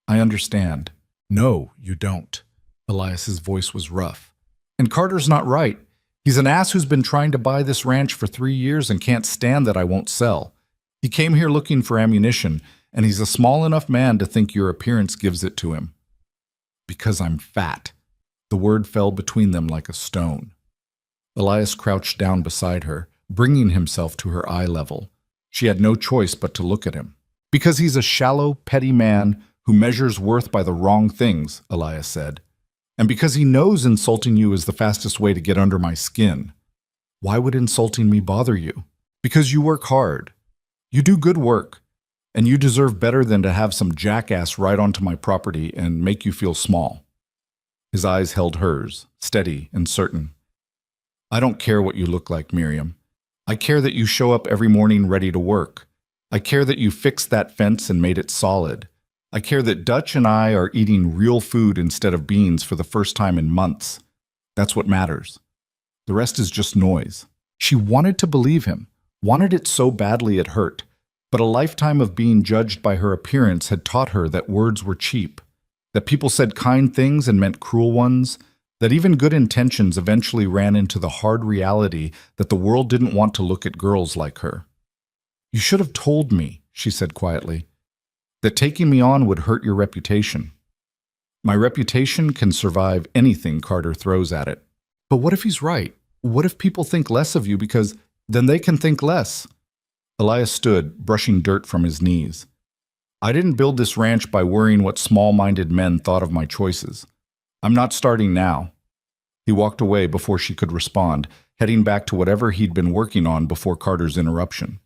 I understand. "No, you don't." Elias's voice was rough. "And Carter's not right. He's an ass who's been trying to buy this ranch for 3 years and can't stand that I won't sell. He came here looking for ammunition, and he's a small enough man to think your appearance gives it to him." "Because I'm fat." The word fell between them like a stone. Elias crouched down beside her, bringing himself to her eye level. She had no choice but to look at him. "Because he's a shallow, petty man who measures worth by the wrong things," Elias said. "And because he knows insulting you is the fastest way to get under my skin." "Why would insulting me bother you?" "Because you work hard. You do good work. And you deserve better than to have some jackass ride onto my property and make you feel small." His eyes held hers, steady and certain. "I don't care what you look like, Miriam. I care that you show up every morning ready to work. I care that you fixed that fence and made it solid. I care that Dutch and I are eating real food instead of beans for the first time in months. That's what matters. The rest is just noise." She wanted to believe him, wanted it so badly it hurt, but a lifetime of being judged by her appearance had taught her that words were cheap, that people said kind things and meant cruel ones, that even good intentions eventually ran into the hard reality that the world didn't want to look at girls like her. "You should have told me," she said quietly, "that taking me on would hurt your reputation." "My reputation can survive anything Carter throws at it." "But what if he's right? What if people think less of you because then they can think less?" Elias stood, brushing dirt from his knees. "I didn't build this ranch by worrying what small-minded men thought of my choices. I'm not starting now." He walked away before she could respond, heading back to whatever he'd been working on before Carter's interruption.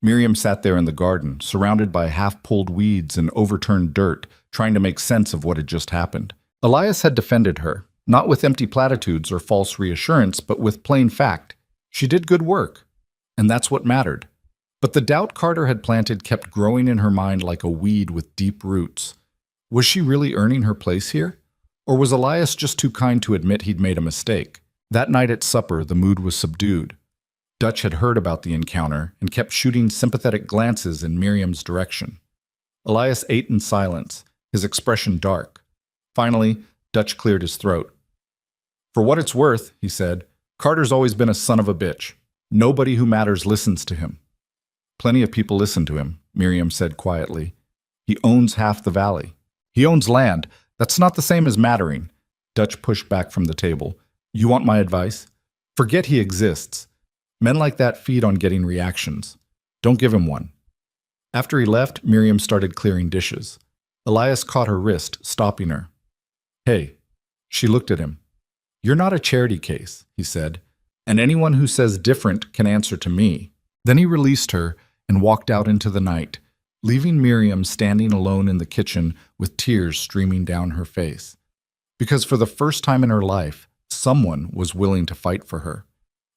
Miriam sat there in the garden, surrounded by half-pulled weeds and overturned dirt, trying to make sense of what had just happened. Elias had defended her, not with empty platitudes or false reassurance, but with plain fact. She did good work, and that's what mattered. But the doubt Carter had planted kept growing in her mind like a weed with deep roots. Was she really earning her place here? Or was Elias just too kind to admit he'd made a mistake? That night at supper, the mood was subdued. Dutch had heard about the encounter and kept shooting sympathetic glances in Miriam's direction. Elias ate in silence, his expression dark. Finally, Dutch cleared his throat. "For what it's worth," he said, "Carter's always been a son of a bitch. Nobody who matters listens to him." "Plenty of people listen to him," Miriam said quietly. "He owns half the valley. He owns land. That's not the same as mattering." Dutch pushed back from the table. "You want my advice? Forget he exists. Men like that feed on getting reactions. Don't give him one." After he left, Miriam started clearing dishes. Elias caught her wrist, stopping her. "Hey." She looked at him. "You're not a charity case," he said, "and anyone who says different can answer to me." Then he released her and walked out into the night, leaving Miriam standing alone in the kitchen with tears streaming down her face. Because for the first time in her life, someone was willing to fight for her,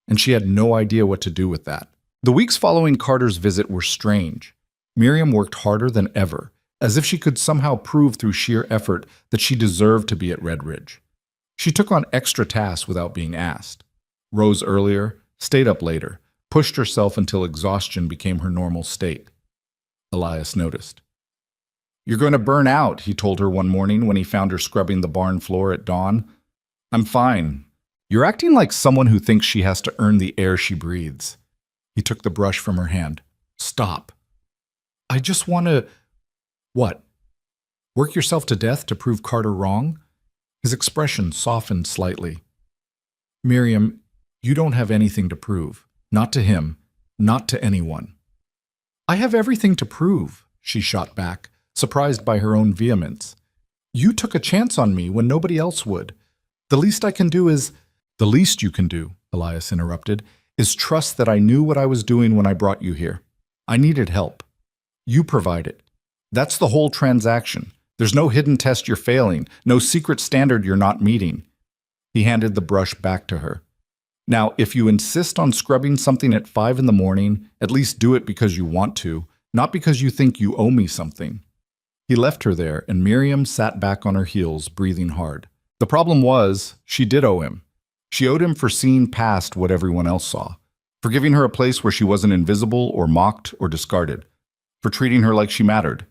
and she had no idea what to do with that. The weeks following Carter's visit were strange. Miriam worked harder than ever, as if she could somehow prove through sheer effort that she deserved to be at Red Ridge. She took on extra tasks without being asked, rose earlier, stayed up later, pushed herself until exhaustion became her normal state. Elias noticed. You're going to burn out, he told her one morning when he found her scrubbing the barn floor at dawn. I'm fine. You're acting like someone who thinks she has to earn the air she breathes. He took the brush from her hand. Stop. I just want to... What? Work yourself to death to prove Carter wrong? His expression softened slightly. Miriam, you don't have anything to prove. Not to him. Not to anyone. I have everything to prove, she shot back, surprised by her own vehemence. You took a chance on me when nobody else would. The least I can do is... The least you can do, Elias interrupted, is trust that I knew what I was doing when I brought you here. I needed help. You provide it. That's the whole transaction. There's no hidden test you're failing, no secret standard you're not meeting. He handed the brush back to her. Now, if you insist on scrubbing something at 5 in the morning, at least do it because you want to, not because you think you owe me something. He left her there, and Miriam sat back on her heels, breathing hard. The problem was, she did owe him. She owed him for seeing past what everyone else saw, for giving her a place where she wasn't invisible or mocked or discarded, for treating her like she mattered.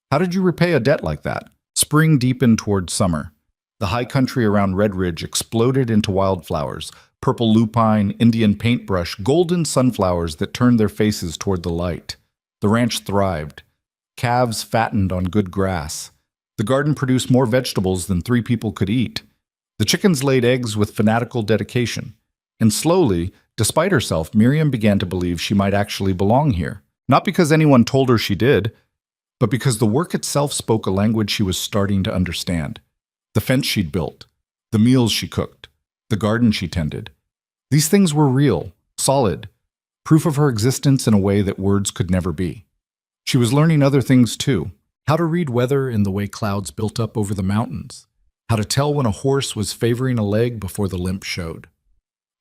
How did you repay a debt like that? Spring deepened toward summer. The high country around Red Ridge exploded into wildflowers, purple lupine, Indian paintbrush, golden sunflowers that turned their faces toward the light. The ranch thrived. Calves fattened on good grass. The garden produced more vegetables than 3 people could eat. The chickens laid eggs with fanatical dedication. And slowly, despite herself, Miriam began to believe she might actually belong here. Not because anyone told her she did, but because the work itself spoke a language she was starting to understand. The fence she'd built, the meals she cooked, the garden she tended. These things were real, solid, proof of her existence in a way that words could never be. She was learning other things too. How to read weather in the way clouds built up over the mountains. How to tell when a horse was favoring a leg before the limp showed.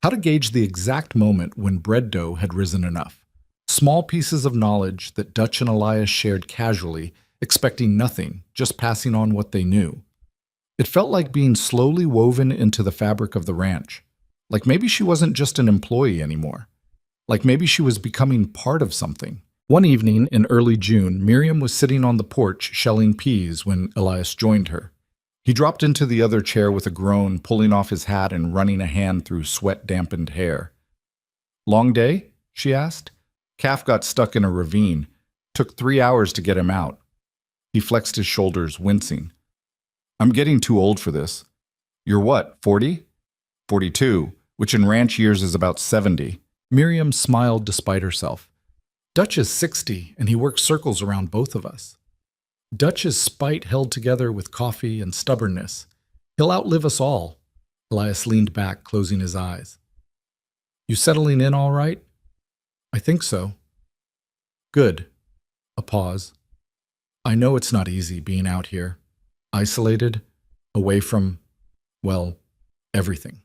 How to gauge the exact moment when bread dough had risen enough. Small pieces of knowledge that Dutch and Elias shared casually, expecting nothing, just passing on what they knew. It felt like being slowly woven into the fabric of the ranch. Like maybe she wasn't just an employee anymore. Like maybe she was becoming part of something. One evening in early June, Miriam was sitting on the porch shelling peas when Elias joined her. He dropped into the other chair with a groan, pulling off his hat and running a hand through sweat-dampened hair. Long day? She asked. Calf got stuck in a ravine. Took 3 hours to get him out. He flexed his shoulders, wincing. I'm getting too old for this. You're what, 40? 42, which in ranch years is about 70. Miriam smiled despite herself. Dutch is 60, and he works circles around both of us. Dutch's spite held together with coffee and stubbornness. He'll outlive us all. Elias leaned back, closing his eyes. You settling in all right? I think so. Good. A pause. I know it's not easy being out here. Isolated, away from, well, everything.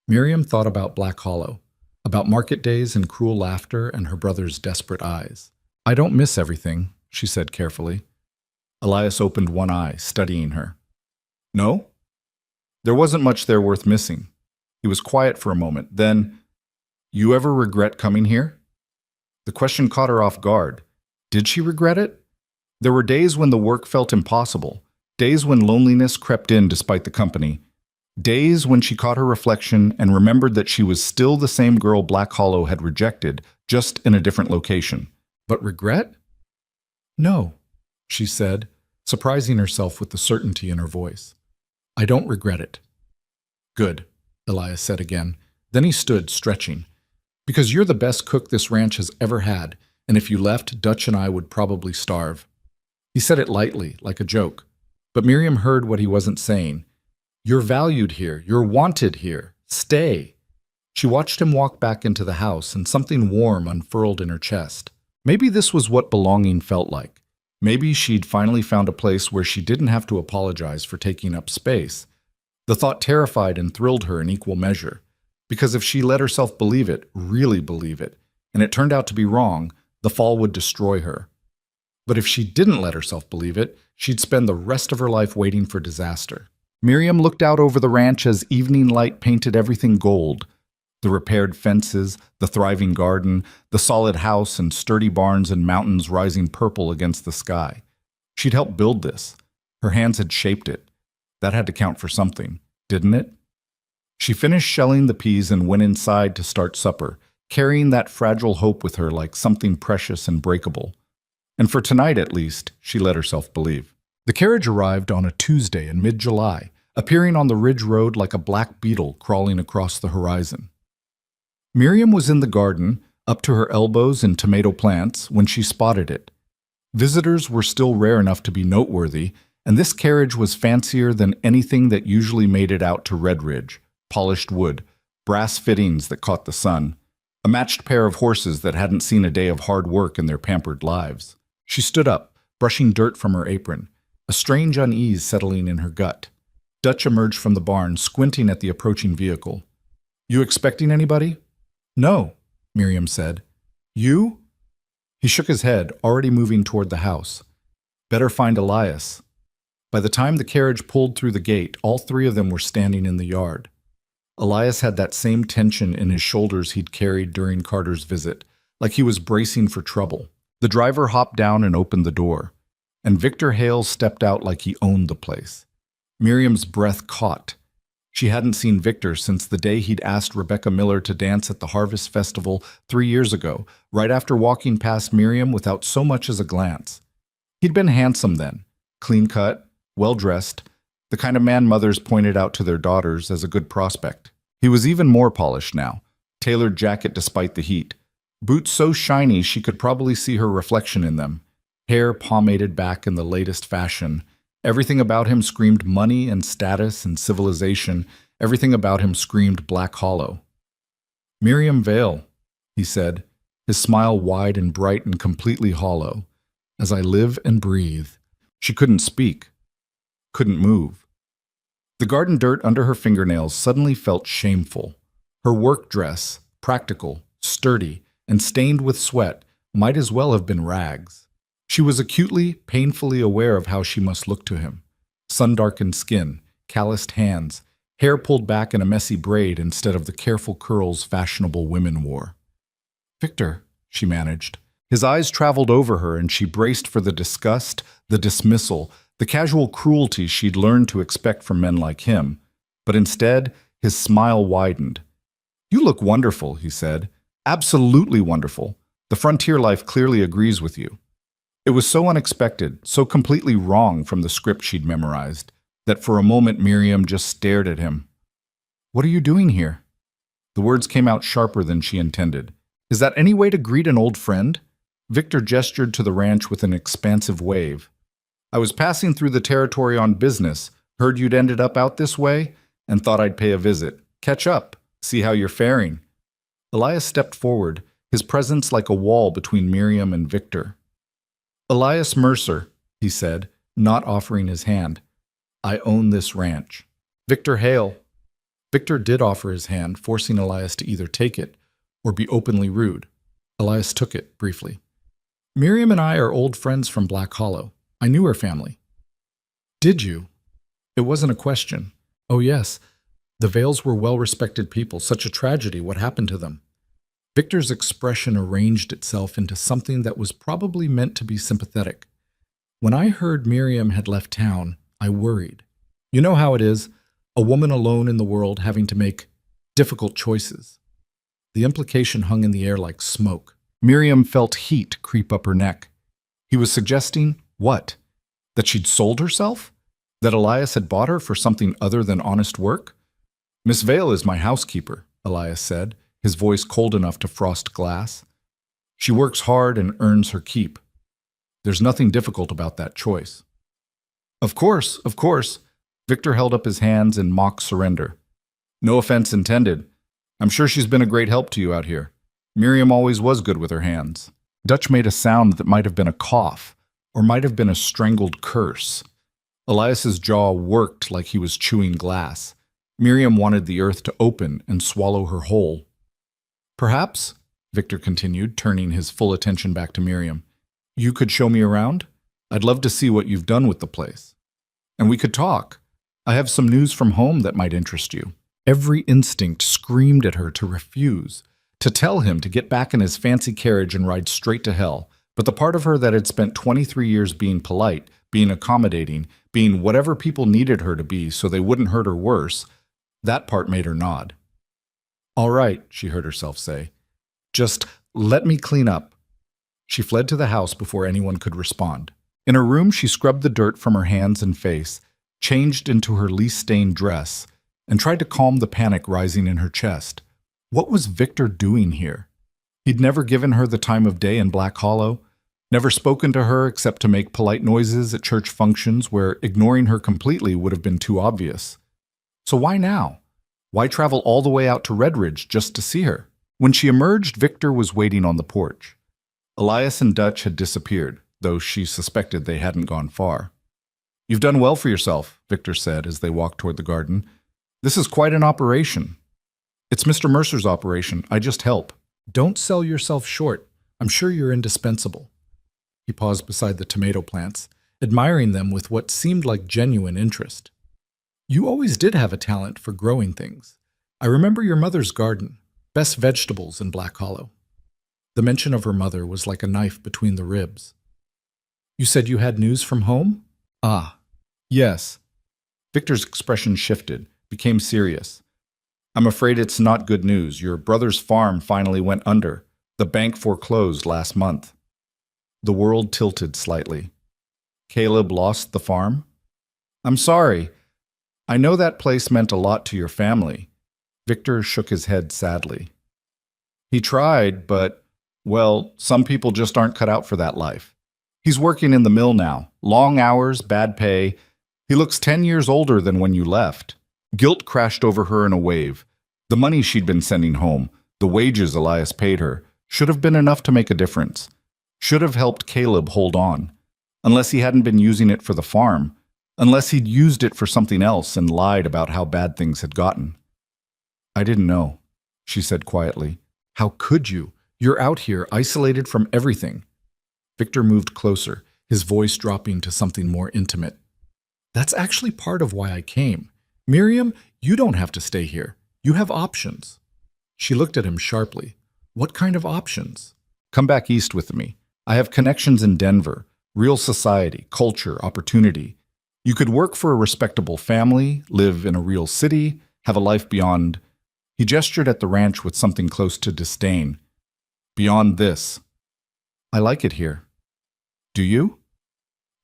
Miriam thought about Black Hollow, about market days and cruel laughter and her brother's desperate eyes. I don't miss everything, she said carefully. Elias opened one eye, studying her. No? There wasn't much there worth missing. He was quiet for a moment. Then, you ever regret coming here? The question caught her off guard. Did she regret it? There were days when the work felt impossible, days when loneliness crept in despite the company, days when she caught her reflection and remembered that she was still the same girl Black Hollow had rejected, just in a different location. But regret? No, she said, surprising herself with the certainty in her voice. I don't regret it. Good, Elias said again. Then he stood, stretching. Because you're the best cook this ranch has ever had, and if you left, Dutch and I would probably starve. He said it lightly, like a joke. But Miriam heard what he wasn't saying. You're valued here. You're wanted here. Stay. She watched him walk back into the house, and something warm unfurled in her chest. Maybe this was what belonging felt like. Maybe she'd finally found a place where she didn't have to apologize for taking up space. The thought terrified and thrilled her in equal measure. Because if she let herself believe it, really believe it, and it turned out to be wrong, the fall would destroy her. But if she didn't let herself believe it, she'd spend the rest of her life waiting for disaster. Miriam looked out over the ranch as evening light painted everything gold. The repaired fences, the thriving garden, the solid house and sturdy barns and mountains rising purple against the sky. She'd helped build this. Her hands had shaped it. That had to count for something, didn't it? She finished shelling the peas and went inside to start supper, carrying that fragile hope with her like something precious and breakable. And for tonight, at least, she let herself believe. The carriage arrived on a Tuesday in mid-July, appearing on the ridge road like a black beetle crawling across the horizon. Miriam was in the garden, up to her elbows in tomato plants, when she spotted it. Visitors were still rare enough to be noteworthy, and this carriage was fancier than anything that usually made it out to Redridge: polished wood, brass fittings that caught the sun, a matched pair of horses that hadn't seen a day of hard work in their pampered lives. She stood up, brushing dirt from her apron, a strange unease settling in her gut. Dutch emerged from the barn, squinting at the approaching vehicle. "You expecting anybody?" "No," Miriam said. "You?" He shook his head, already moving toward the house. "Better find Elias." By the time the carriage pulled through the gate, all three of them were standing in the yard. Elias had that same tension in his shoulders he'd carried during Carter's visit, like he was bracing for trouble. The driver hopped down and opened the door, and Victor Hale stepped out like he owned the place. Miriam's breath caught. She hadn't seen Victor since the day he'd asked Rebecca Miller to dance at the Harvest Festival 3 years ago, right after walking past Miriam without so much as a glance. He'd been handsome then, clean-cut, well-dressed, the kind of man mothers pointed out to their daughters as a good prospect. He was even more polished now, tailored jacket despite the heat, boots so shiny she could probably see her reflection in them, hair pomaded back in the latest fashion. Everything about him screamed money and status and civilization. Everything about him screamed Black Hollow. "Miriam Vale," he said, his smile wide and bright and completely hollow. "As I live and breathe." She couldn't speak, couldn't move. The garden dirt under her fingernails suddenly felt shameful. Her work dress, practical, sturdy, and stained with sweat, might as well have been rags. She was acutely, painfully aware of how she must look to him. Sun-darkened skin, calloused hands, hair pulled back in a messy braid instead of the careful curls fashionable women wore. "Victor," she managed. His eyes traveled over her and she braced for the disgust, the dismissal, the casual cruelty she'd learned to expect from men like him. But instead, his smile widened. "You look wonderful," he said. "Absolutely wonderful. The frontier life clearly agrees with you." It was so unexpected, so completely wrong from the script she'd memorized, that for a moment Miriam just stared at him. "What are you doing here?" The words came out sharper than she intended. "Is that any way to greet an old friend?" Victor gestured to the ranch with an expansive wave. "I was passing through the territory on business, heard you'd ended up out this way, and thought I'd pay a visit. Catch up, see how you're faring." Elias stepped forward, his presence like a wall between Miriam and Victor. "Elias Mercer," he said, not offering his hand. "I own this ranch." "Victor Hale." Victor did offer his hand, forcing Elias to either take it or be openly rude. Elias took it, briefly. "Miriam and I are old friends from Black Hollow. I knew her family." "Did you?" It wasn't a question. "Oh yes, the Vales were well-respected people. Such a tragedy. What happened to them?" Victor's expression arranged itself into something that was probably meant to be sympathetic. "When I heard Miriam had left town, I worried. You know how it is, a woman alone in the world having to make difficult choices." The implication hung in the air like smoke. Miriam felt heat creep up her neck. He was suggesting what? That she'd sold herself? That Elias had bought her for something other than honest work? "Miss Vale is my housekeeper," Elias said, his voice cold enough to frost glass. "She works hard and earns her keep. There's nothing difficult about that choice." Of course, of course." Victor held up his hands in mock surrender. "No offense intended. I'm sure she's been a great help to you out here. Miriam always was good with her hands." Dutch made a sound that might have been a cough, or might have been a strangled curse. Elias's jaw worked like he was chewing glass. Miriam wanted the earth to open and swallow her whole. "Perhaps," Victor continued, turning his full attention back to Miriam, "you could show me around? I'd love to see what you've done with the place. And we could talk. I have some news from home that might interest you." Every instinct screamed at her to refuse, to tell him to get back in his fancy carriage and ride straight to hell, But the part of her that had spent 23 years being polite, being accommodating, being whatever people needed her to be so they wouldn't hurt her worse, that part made her nod. "All right," she heard herself say. "Just let me clean up." She fled to the house before anyone could respond. In her room, she scrubbed the dirt from her hands and face, changed into her leaf-stained dress, and tried to calm the panic rising in her chest. What was Victor doing here? He'd never given her the time of day in Black Hollow, never spoken to her except to make polite noises at church functions where ignoring her completely would have been too obvious. So why now? Why travel all the way out to Redridge just to see her? When she emerged, Victor was waiting on the porch. Elias and Dutch had disappeared, though she suspected they hadn't gone far. "You've done well for yourself," Victor said as they walked toward the garden. "This is quite an operation." "It's Mr. Mercer's operation. I just help." "Don't sell yourself short. I'm sure you're indispensable." He paused beside the tomato plants, admiring them with what seemed like genuine interest. "You always did have a talent for growing things. I remember your mother's garden. Best vegetables in Black Hollow." The mention of her mother was like a knife between the ribs. "You said you had news from home?" "Ah, yes." Victor's expression shifted, became serious. "I'm afraid it's not good news. Your brother's farm finally went under. The bank foreclosed last month." The world tilted slightly. "Caleb lost the farm?" "I'm sorry. I know that place meant a lot to your family." Victor shook his head sadly. "He tried, but, well, some people just aren't cut out for that life. He's working in the mill now. Long hours, bad pay. He looks 10 years older than when you left." Guilt crashed over her in a wave. The money she'd been sending home, the wages Elias paid her, should have been enough to make a difference. Should have helped Caleb hold on. Unless he hadn't been using it for the farm. Unless he'd used it for something else and lied about how bad things had gotten. "I didn't know," she said quietly. "How could you? You're out here, isolated from everything." Victor moved closer, his voice dropping to something more intimate. "That's actually part of why I came. Miriam, you don't have to stay here. You have options." She looked at him sharply. "What kind of options?" "Come back east with me. I have connections in Denver, real society, culture, opportunity. You could work for a respectable family, live in a real city, have a life beyond—" He gestured at the ranch with something close to disdain. "Beyond this." "I like it here." "Do you?"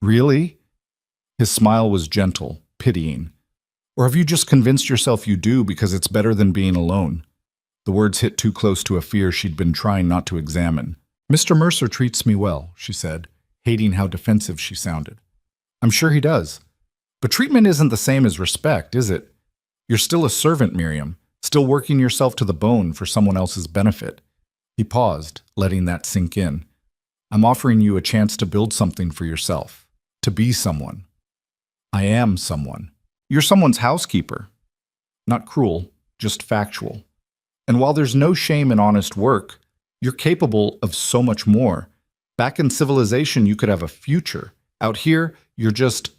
"Really?" His smile was gentle, pitying. "Or have you just convinced yourself you do because it's better than being alone?" The words hit too close to a fear she'd been trying not to examine. "Mr. Mercer treats me well," she said, hating how defensive she sounded. "I'm sure he does. But treatment isn't the same as respect, is it? You're still a servant, Miriam, still working yourself to the bone for someone else's benefit." He paused, letting that sink in. "I'm offering you a chance to build something for yourself, to be someone." "I am someone." "You're someone's housekeeper." Not cruel, just factual. "And while there's no shame in honest work, you're capable of so much more. Back in civilization, you could have a future. Out here, you're just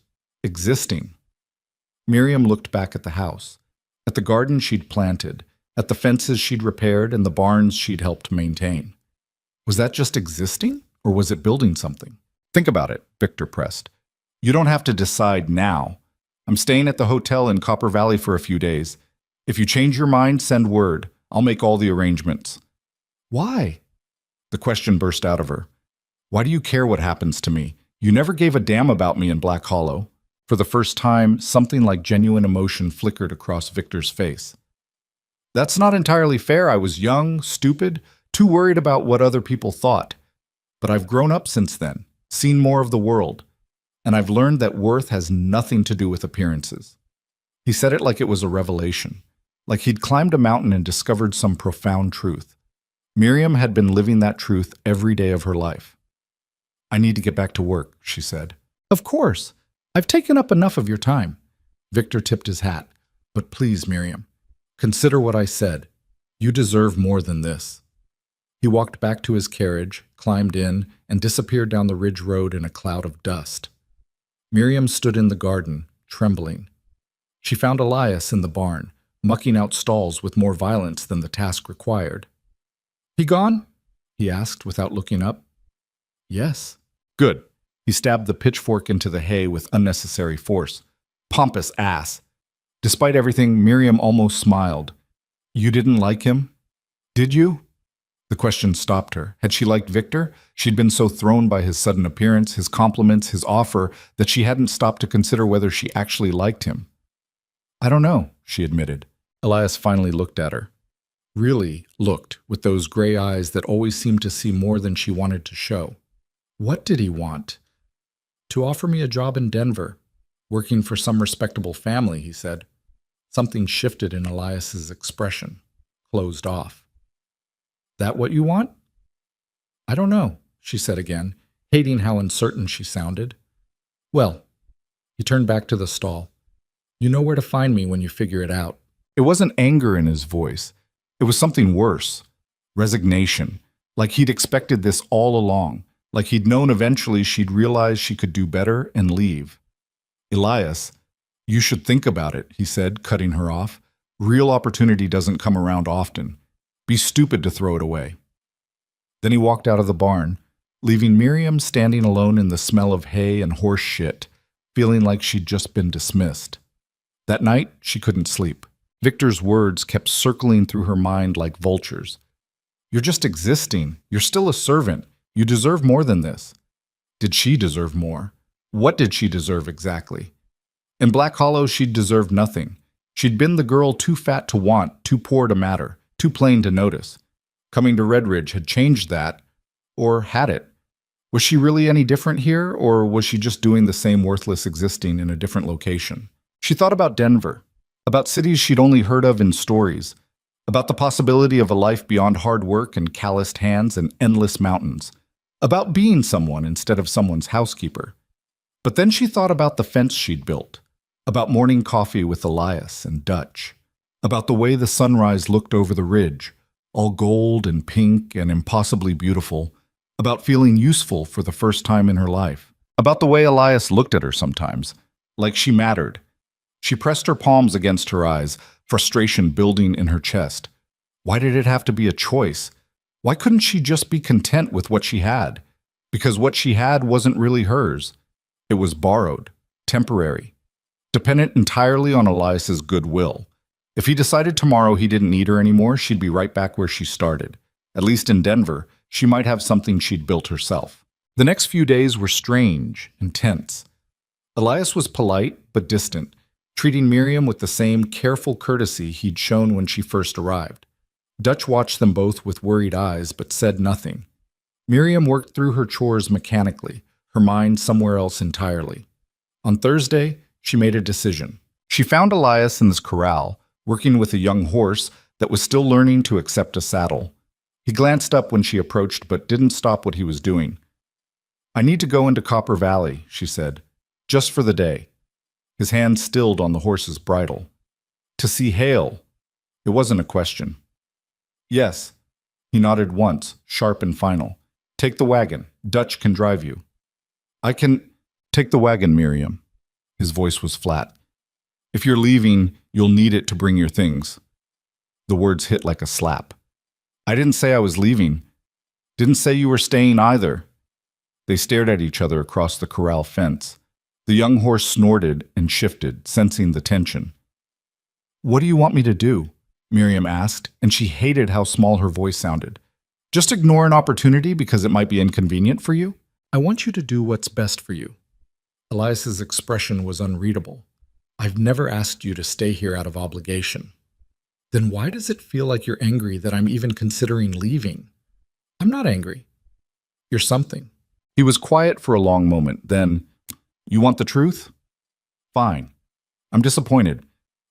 existing." Miriam looked back at the house, at the garden she'd planted, at the fences she'd repaired and the barns she'd helped maintain. Was that just existing, or was it building something? "Think about it," Victor pressed. "You don't have to decide now. I'm staying at the hotel in Copper Valley for a few days. If you change your mind, send word. I'll make all the arrangements." "Why?" The question burst out of her. "Why do you care what happens to me? You never gave a damn about me in Black Hollow." For the first time, something like genuine emotion flickered across Victor's face. "That's not entirely fair. I was young, stupid, too worried about what other people thought. But I've grown up since then, seen more of the world, and I've learned that worth has nothing to do with appearances." He said it like it was a revelation, like he'd climbed a mountain and discovered some profound truth. Miriam had been living that truth every day of her life. "I need to get back to work," she said. "Of course. I've taken up enough of your time." Victor tipped his hat. "But please, Miriam, consider what I said. You deserve more than this." He walked back to his carriage, climbed in, and disappeared down the ridge road in a cloud of dust. Miriam stood in the garden, trembling. She found Elias in the barn, mucking out stalls with more violence than the task required. "He gone?" he asked without looking up. Yes. Good. He stabbed the pitchfork into the hay with unnecessary force. Pompous ass. Despite everything, Miriam almost smiled. You didn't like him? Did you? The question stopped her. Had she liked Victor? She'd been so thrown by his sudden appearance, his compliments, his offer, that she hadn't stopped to consider whether she actually liked him. I don't know, she admitted. Elias finally looked at her. Really looked, with those gray eyes that always seemed to see more than she wanted to show. What did he want? To offer me a job in Denver, working for some respectable family, he said. Something shifted in Elias's expression, closed off. That what you want? I don't know, she said again, hating how uncertain she sounded. Well, he turned back to the stall. You know where to find me when you figure it out. It wasn't anger in his voice. It was something worse. Resignation. Like he'd expected this all along. Like he'd known eventually she'd realize she could do better and leave. Elias, you should think about it, he said, cutting her off. Real opportunity doesn't come around often. Be stupid to throw it away. Then he walked out of the barn, leaving Miriam standing alone in the smell of hay and horse shit, feeling like she'd just been dismissed. That night, she couldn't sleep. Victor's words kept circling through her mind like vultures. You're just existing. You're still a servant. You deserve more than this. Did she deserve more? What did she deserve exactly? In Black Hollow, she'd deserved nothing. She'd been the girl too fat to want, too poor to matter, too plain to notice. Coming to Redridge had changed that, or had it? Was she really any different here, or was she just doing the same worthless existing in a different location? She thought about Denver, about cities she'd only heard of in stories, about the possibility of a life beyond hard work and calloused hands and endless mountains, about being someone instead of someone's housekeeper. But then she thought about the fence she'd built, about morning coffee with Elias and Dutch, about the way the sunrise looked over the ridge, all gold and pink and impossibly beautiful, about feeling useful for the first time in her life, about the way Elias looked at her sometimes, like she mattered. She pressed her palms against her eyes, frustration building in her chest. Why did it have to be a choice? Why couldn't she just be content with what she had? Because what she had wasn't really hers. It was borrowed, temporary, dependent entirely on Elias's goodwill. If he decided tomorrow he didn't need her anymore, she'd be right back where she started. At least in Denver, she might have something she'd built herself. The next few days were strange and tense. Elias was polite but distant, treating Miriam with the same careful courtesy he'd shown when she first arrived. Dutch watched them both with worried eyes but said nothing. Miriam worked through her chores mechanically, her mind somewhere else entirely. On Thursday, she made a decision. She found Elias in this corral, working with a young horse that was still learning to accept a saddle. He glanced up when she approached but didn't stop what he was doing. I need to go into Copper Valley, she said, just for the day. His hand stilled on the horse's bridle. To see Hale. It wasn't a question. Yes. He nodded once, sharp and final. Take the wagon. Dutch can drive you. I can take the wagon, Miriam. His voice was flat. If you're leaving, you'll need it to bring your things. The words hit like a slap. I didn't say I was leaving. Didn't say you were staying either. They stared at each other across the corral fence. The young horse snorted and shifted, sensing the tension. What do you want me to do? Miriam asked, and she hated how small her voice sounded. Just ignore an opportunity because it might be inconvenient for you? I want you to do what's best for you. Elias's expression was unreadable. I've never asked you to stay here out of obligation. Then why does it feel like you're angry that I'm even considering leaving? I'm not angry. You're something. He was quiet for a long moment, then, you want the truth? Fine. I'm disappointed.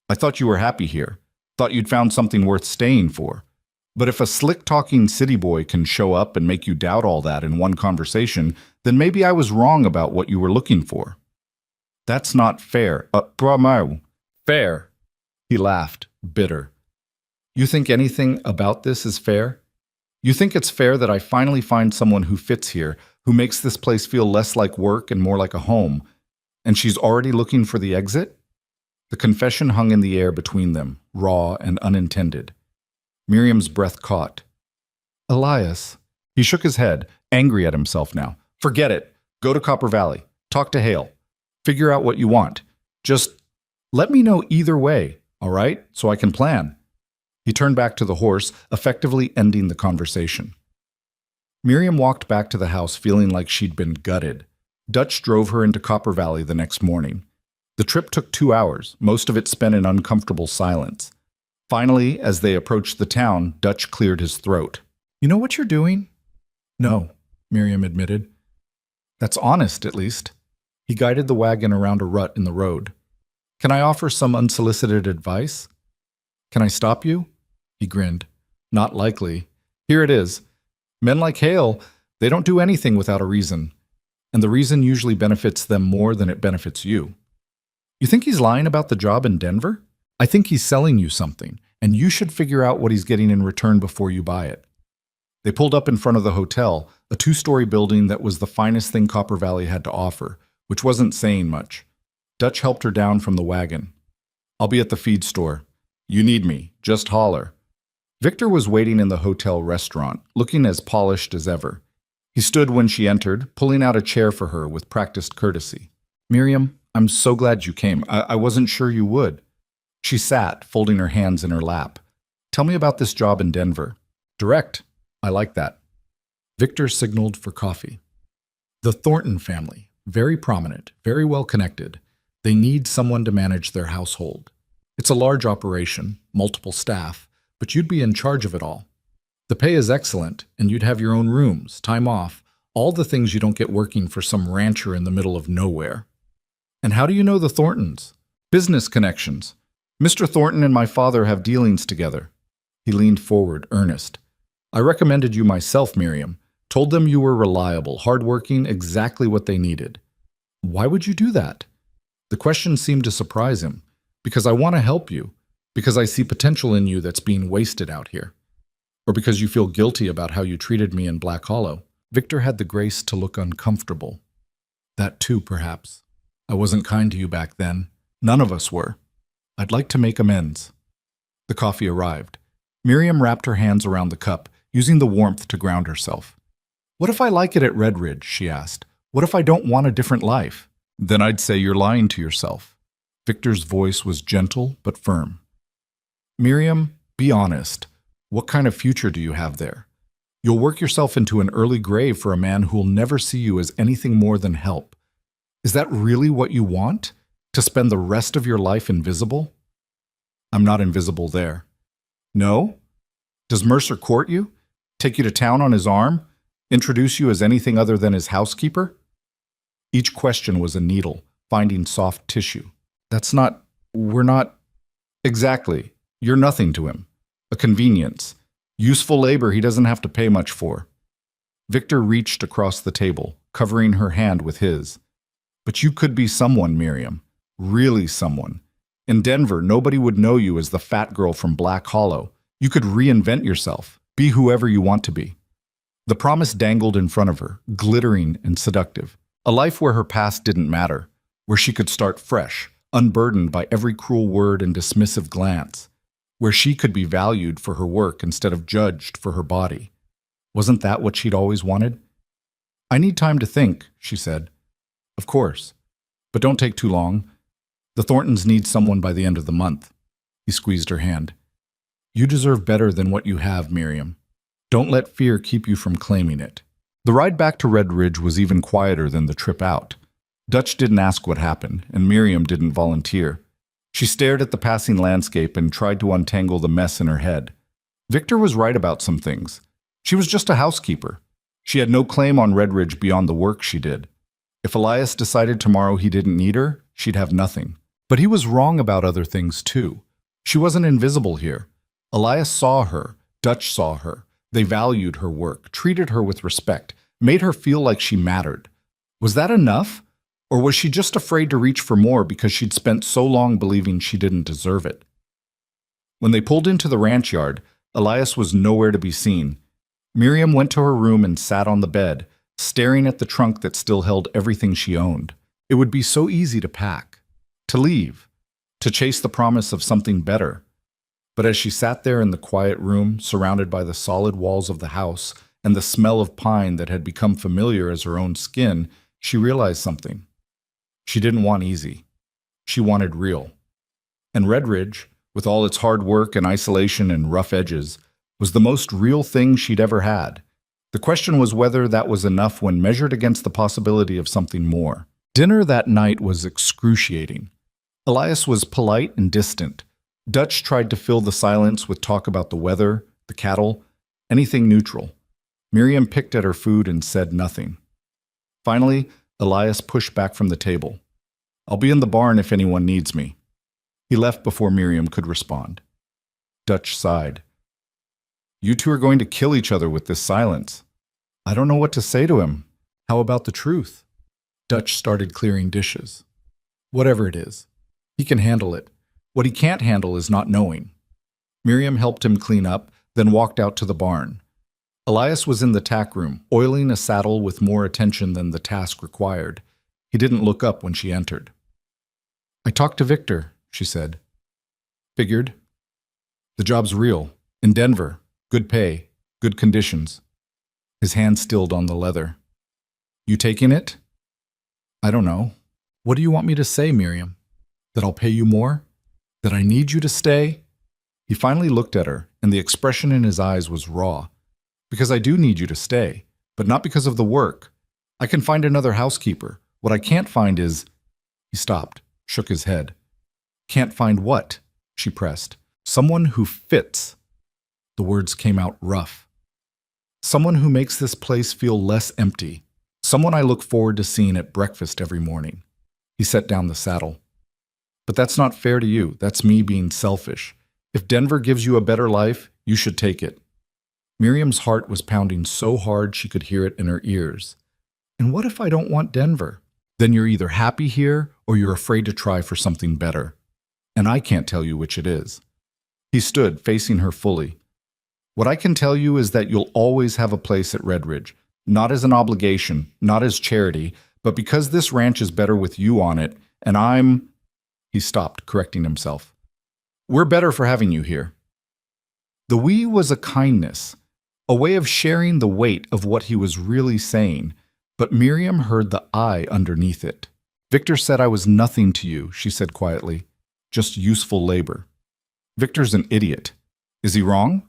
I thought you were happy here. Thought you'd found something worth staying for. But if a slick-talking city boy can show up and make you doubt all that in one conversation, then maybe I was wrong about what you were looking for. That's not fair. Fair. He laughed, bitter. You think anything about this is fair? You think it's fair that I finally find someone who fits here, who makes this place feel less like work and more like a home, and she's already looking for the exit? The confession hung in the air between them, raw and unintended. Miriam's breath caught. Elias. He shook his head, angry at himself now. Forget it. Go to Copper Valley. Talk to Hale. Figure out what you want. Just let me know either way, all right? So I can plan. He turned back to the horse, effectively ending the conversation. Miriam walked back to the house feeling like she'd been gutted. Dutch drove her into Copper Valley the next morning. The trip took 2 hours, most of it spent in uncomfortable silence. Finally, as they approached the town, Dutch cleared his throat. You know what you're doing? No, Miriam admitted. That's honest, at least. He guided the wagon around a rut in the road. Can I offer some unsolicited advice? Can I stop you? He grinned. Not likely. Here it is. Men like Hale, they don't do anything without a reason. And the reason usually benefits them more than it benefits you. You think he's lying about the job in Denver? I think he's selling you something, and you should figure out what he's getting in return before you buy it. They pulled up in front of the hotel, a 2-story building that was the finest thing Copper Valley had to offer, which wasn't saying much. Dutch helped her down from the wagon. I'll be at the feed store. You need me. Just holler. Victor was waiting in the hotel restaurant, looking as polished as ever. He stood when she entered, pulling out a chair for her with practiced courtesy. Miriam, I'm so glad you came. I wasn't sure you would. She sat, folding her hands in her lap. Tell me about this job in Denver. Direct. I like that. Victor signaled for coffee. The Thornton family, very prominent, very well connected. They need someone to manage their household. It's a large operation, multiple staff, but you'd be in charge of it all. The pay is excellent, and you'd have your own rooms, time off, all the things you don't get working for some rancher in the middle of nowhere. And how do you know the Thorntons? Business connections. Mr. Thornton and my father have dealings together. He leaned forward, earnest. I recommended you myself, Miriam. Told them you were reliable, hardworking, exactly what they needed. Why would you do that? The question seemed to surprise him. Because I want to help you. Because I see potential in you that's being wasted out here. Or because you feel guilty about how you treated me in Black Hollow. Victor had the grace to look uncomfortable. That too, perhaps. I wasn't kind to you back then. None of us were. I'd like to make amends. The coffee arrived. Miriam wrapped her hands around the cup, using the warmth to ground herself. What if I like it at Red Ridge, she asked. What if I don't want a different life? Then I'd say you're lying to yourself. Victor's voice was gentle but firm. Miriam, be honest. What kind of future do you have there? You'll work yourself into an early grave for a man who'll never see you as anything more than help. Is that really what you want? To spend the rest of your life invisible? I'm not invisible there. No? Does Mercer court you? Take you to town on his arm? Introduce you as anything other than his housekeeper? Each question was a needle, finding soft tissue. We're not... Exactly. You're nothing to him. A convenience. Useful labor he doesn't have to pay much for. Victor reached across the table, covering her hand with his. But you could be someone, Miriam. Really someone. In Denver, nobody would know you as the fat girl from Black Hollow. You could reinvent yourself, be whoever you want to be. The promise dangled in front of her, glittering and seductive. A life where her past didn't matter, where she could start fresh, unburdened by every cruel word and dismissive glance, where she could be valued for her work instead of judged for her body. Wasn't that what she'd always wanted? I need time to think, she said. Of course. But don't take too long. The Thorntons need someone by the end of the month. He squeezed her hand. You deserve better than what you have, Miriam. Don't let fear keep you from claiming it. The ride back to Red Ridge was even quieter than the trip out. Dutch didn't ask what happened, and Miriam didn't volunteer. She stared at the passing landscape and tried to untangle the mess in her head. Victor was right about some things. She was just a housekeeper. She had no claim on Red Ridge beyond the work she did. If Elias decided tomorrow he didn't need her, she'd have nothing. But he was wrong about other things too. She wasn't invisible here. Elias saw her. Dutch saw her. They valued her work, treated her with respect, made her feel like she mattered. Was that enough? Or was she just afraid to reach for more because she'd spent so long believing she didn't deserve it? When they pulled into the ranch yard, Elias was nowhere to be seen. Miriam went to her room and sat on the bed, staring at the trunk that still held everything she owned. It would be so easy to pack, to leave, to chase the promise of something better. But as she sat there in the quiet room, surrounded by the solid walls of the house and the smell of pine that had become familiar as her own skin, she realized something. She didn't want easy. She wanted real. And Redridge, with all its hard work and isolation and rough edges, was the most real thing she'd ever had. The question was whether that was enough when measured against the possibility of something more. Dinner that night was excruciating. Elias was polite and distant. Dutch tried to fill the silence with talk about the weather, the cattle, anything neutral. Miriam picked at her food and said nothing. Finally, Elias pushed back from the table. "I'll be in the barn if anyone needs me." He left before Miriam could respond. Dutch sighed. "You two are going to kill each other with this silence. I don't know what to say to him. How about the truth?" Dutch started clearing dishes. "Whatever it is. He can handle it. What he can't handle is not knowing." Miriam helped him clean up, then walked out to the barn. Elias was in the tack room, oiling a saddle with more attention than the task required. He didn't look up when she entered. "I talked to Victor," she said. "Figured. The job's real. In Denver. Good pay. Good conditions." His hand stilled on the leather. "You taking it?" "I don't know. What do you want me to say, Miriam? That I'll pay you more? That I need you to stay?" He finally looked at her, and the expression in his eyes was raw. "Because I do need you to stay, but not because of the work. I can find another housekeeper. What I can't find is—" He stopped, shook his head. "Can't find what?" she pressed. "Someone who fits." The words came out rough. "Someone who makes this place feel less empty. Someone I look forward to seeing at breakfast every morning." He set down the saddle. "But that's not fair to you. That's me being selfish. If Denver gives you a better life, you should take it." Miriam's heart was pounding so hard she could hear it in her ears. "And what if I don't want Denver? Then you're either happy here or you're afraid to try for something better. And I can't tell you which it is." He stood, facing her fully. "What I can tell you is that you'll always have a place at Redridge, not as an obligation, not as charity, but because this ranch is better with you on it, and I'm—" He stopped, correcting himself. "We're better for having you here." The "we" was a kindness, a way of sharing the weight of what he was really saying, but Miriam heard the "I" underneath it. "Victor said I was nothing to you," she said quietly, "just useful labor." "Victor's an idiot. Is he wrong?"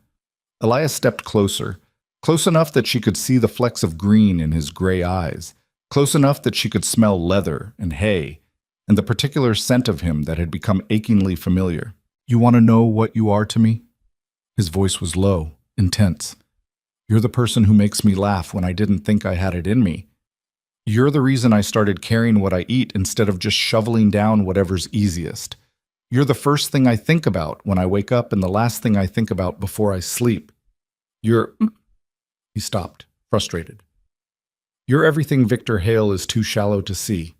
Elias stepped closer, close enough that she could see the flecks of green in his gray eyes, close enough that she could smell leather and hay, and the particular scent of him that had become achingly familiar. "You want to know what you are to me?" His voice was low, intense. "You're the person who makes me laugh when I didn't think I had it in me. You're the reason I started caring what I eat instead of just shoveling down whatever's easiest. You're the first thing I think about when I wake up and the last thing I think about before I sleep. You're—" He stopped, frustrated. "You're everything Victor Hale is too shallow to see."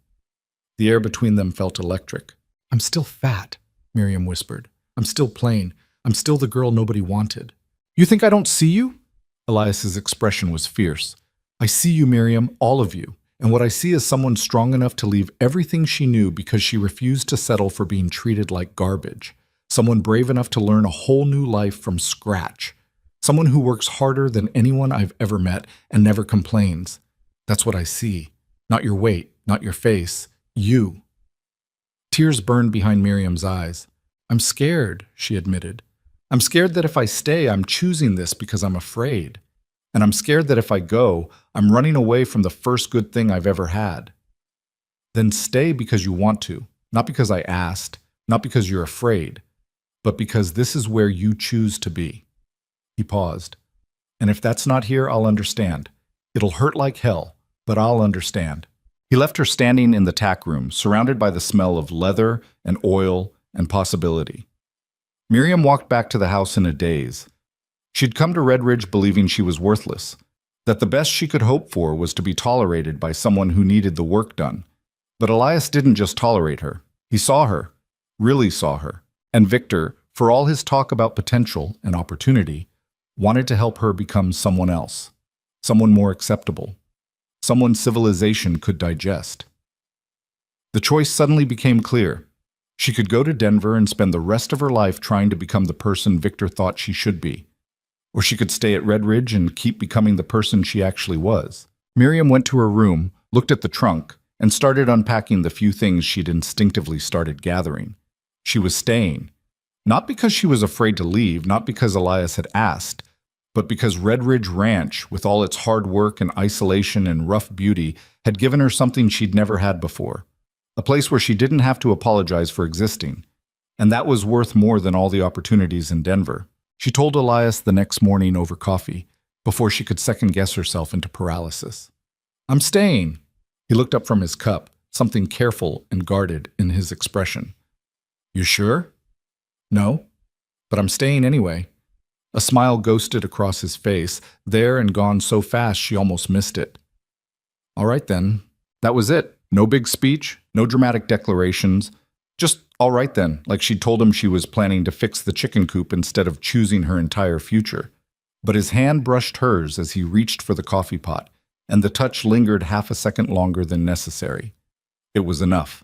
The air between them felt electric. "I'm still fat," Miriam whispered. "I'm still plain. I'm still the girl nobody wanted." "You think I don't see you?" Elias's expression was fierce. "I see you, Miriam, all of you. And what I see is someone strong enough to leave everything she knew because she refused to settle for being treated like garbage. Someone brave enough to learn a whole new life from scratch. Someone who works harder than anyone I've ever met and never complains. That's what I see. Not your weight, not your face. You." Tears burned behind Miriam's eyes. "I'm scared," she admitted. "I'm scared that if I stay, I'm choosing this because I'm afraid. And I'm scared that if I go, I'm running away from the first good thing I've ever had." "Then stay because you want to, not because I asked, not because you're afraid, but because this is where you choose to be." He paused. "And if that's not here, I'll understand. It'll hurt like hell, but I'll understand." He left her standing in the tack room, surrounded by the smell of leather and oil and possibility. Miriam walked back to the house in a daze. She'd come to Redridge believing she was worthless, that the best she could hope for was to be tolerated by someone who needed the work done. But Elias didn't just tolerate her. He saw her, really saw her. And Victor, for all his talk about potential and opportunity, wanted to help her become someone else, someone more acceptable, someone civilization could digest. The choice suddenly became clear. She could go to Denver and spend the rest of her life trying to become the person Victor thought she should be. or she could stay at Red Ridge and keep becoming the person she actually was. Miriam went to her room, looked at the trunk, and started unpacking the few things she'd instinctively started gathering. She was staying. Not because she was afraid to leave, not because Elias had asked, but because Red Ridge Ranch, with all its hard work and isolation and rough beauty, had given her something she'd never had before. A place where she didn't have to apologize for existing. And that was worth more than all the opportunities in Denver. She told Elias the next morning over coffee, before she could second-guess herself into paralysis. "I'm staying." He looked up from his cup, something careful and guarded in his expression. "You sure?" "No, but I'm staying anyway." A smile ghosted across his face, there and gone so fast she almost missed it. "All right then." That was it. No big speech, no dramatic declarations. Just, all right then, like she'd told him she was planning to fix the chicken coop instead of choosing her entire future. But his hand brushed hers as he reached for the coffee pot, and the touch lingered half a second longer than necessary. It was enough.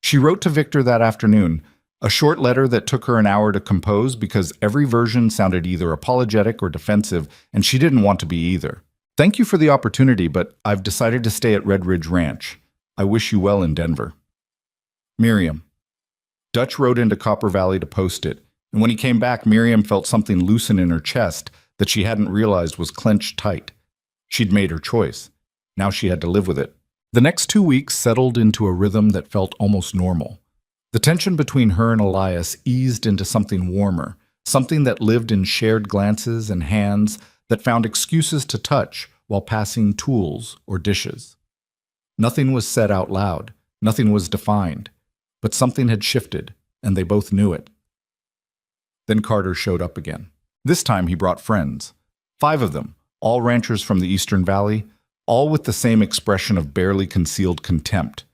She wrote to Victor that afternoon, a short letter that took her an hour to compose because every version sounded either apologetic or defensive, and she didn't want to be either. "Thank you for the opportunity, but I've decided to stay at Red Ridge Ranch. I wish you well in Denver. Miriam." Dutch rode into Copper Valley to post it, and when he came back, Miriam felt something loosen in her chest that she hadn't realized was clenched tight. She'd made her choice. Now she had to live with it. The next 2 weeks settled into a rhythm that felt almost normal. The tension between her and Elias eased into something warmer, something that lived in shared glances and hands that found excuses to touch while passing tools or dishes. Nothing was said out loud, nothing was defined, but something had shifted, and they both knew it. Then Carter showed up again. This time he brought friends. 5 of them, all ranchers from the Eastern Valley, all with the same expression of barely concealed contempt.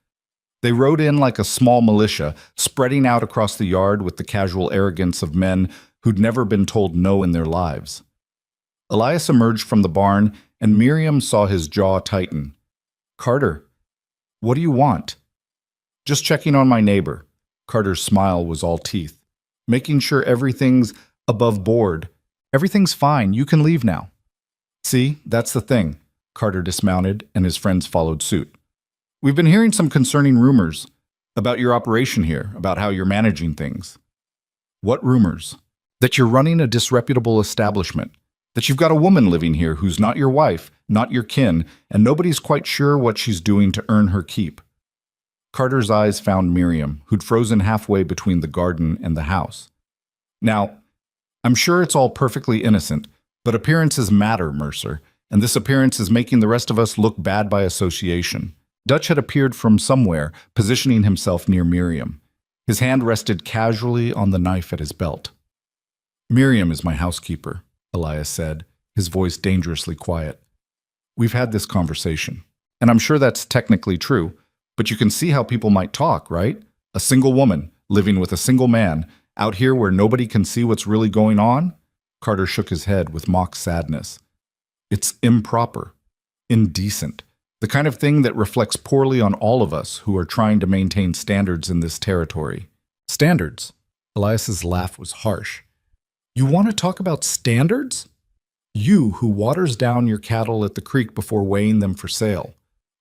They rode in like a small militia, spreading out across the yard with the casual arrogance of men who'd never been told no in their lives. Elias emerged from the barn, and Miriam saw his jaw tighten. "Carter, what do you want?" "Just checking on my neighbor." Carter's smile was all teeth. "Making sure everything's above board. Everything's fine. You can leave now." "See, that's the thing." Carter dismounted, and his friends followed suit. "We've been hearing some concerning rumors about your operation here, about how you're managing things." "What rumors?" "That you're running a disreputable establishment. That you've got a woman living here who's not your wife, not your kin, and nobody's quite sure what she's doing to earn her keep." Carter's eyes found Miriam, who'd frozen halfway between the garden and the house. "Now, I'm sure it's all perfectly innocent, but appearances matter, Mercer, and this appearance is making the rest of us look bad by association." Dutch had appeared from somewhere, positioning himself near Miriam. His hand rested casually on the knife at his belt. "Miriam is my housekeeper," Elias said, his voice dangerously quiet. "We've had this conversation, and I'm sure that's technically true, but you can see how people might talk, right? A single woman, living with a single man, out here where nobody can see what's really going on?" Carter shook his head with mock sadness. "It's improper, indecent, the kind of thing that reflects poorly on all of us who are trying to maintain standards in this territory." "Standards?" Elias's laugh was harsh. "You want to talk about standards? You who waters down your cattle at the creek before weighing them for sale,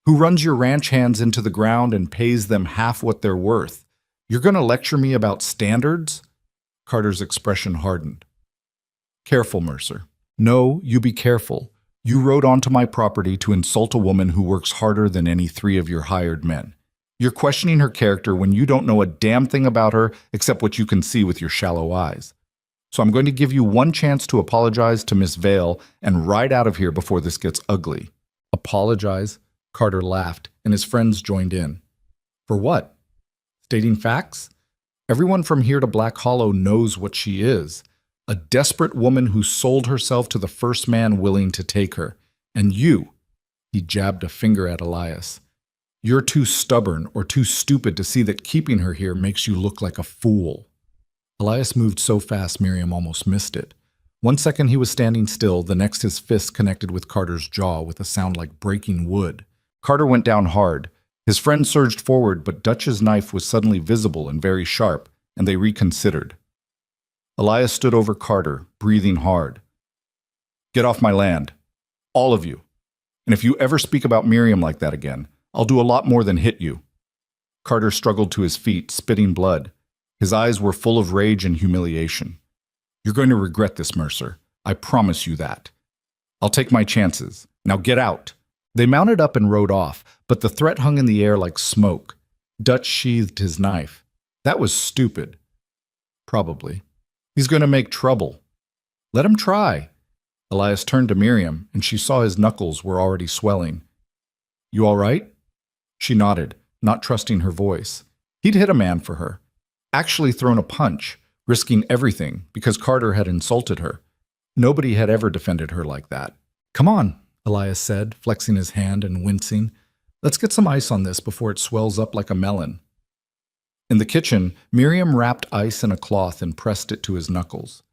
who runs your ranch hands into the ground and pays them half what they're worth. You're going to lecture me about standards?" Carter's expression hardened. "Careful, Mercer. No, you be careful. You rode onto my property to insult a woman who works harder than any 3 of your hired men. You're questioning her character when you don't know a damn thing about her except what you can see with your shallow eyes. So I'm going to give you one chance to apologize to Miss Vale and ride out of here before this gets ugly." "Apologize?" Carter laughed, and his friends joined in. "For what? Stating facts? Everyone from here to Black Hollow knows what she is. A desperate woman who sold herself to the first man willing to take her. And you," he jabbed a finger at Elias, "you're too stubborn or too stupid to see that keeping her here makes you look like a fool." Elias moved so fast Miriam almost missed it. One second he was standing still, the next his fist connected with Carter's jaw with a sound like breaking wood. Carter went down hard. His friend surged forward, but Dutch's knife was suddenly visible and very sharp, and they reconsidered. Elias stood over Carter, breathing hard. Get off my land. All of you. And if you ever speak about Miriam like that again, I'll do a lot more than hit you." Carter struggled to his feet, spitting blood. His eyes were full of rage and humiliation. "You're going to regret this, Mercer. I promise you that. I'll take my chances. Now get out." They mounted up and rode off, but the threat hung in the air like smoke. Dutch sheathed his knife. That was stupid. Probably. He's going to make trouble. Let him try. Elias turned to Miriam, and she saw his knuckles were already swelling. "You all right?" She nodded, not trusting her voice. He'd hit a man for her. Actually thrown a punch, risking everything because Carter had insulted her. Nobody had ever defended her like that. "Come on," Elias said, flexing his hand and wincing. "Let's get some ice on this before it swells up like a melon." In the kitchen, Miriam wrapped ice in a cloth and pressed it to his knuckles.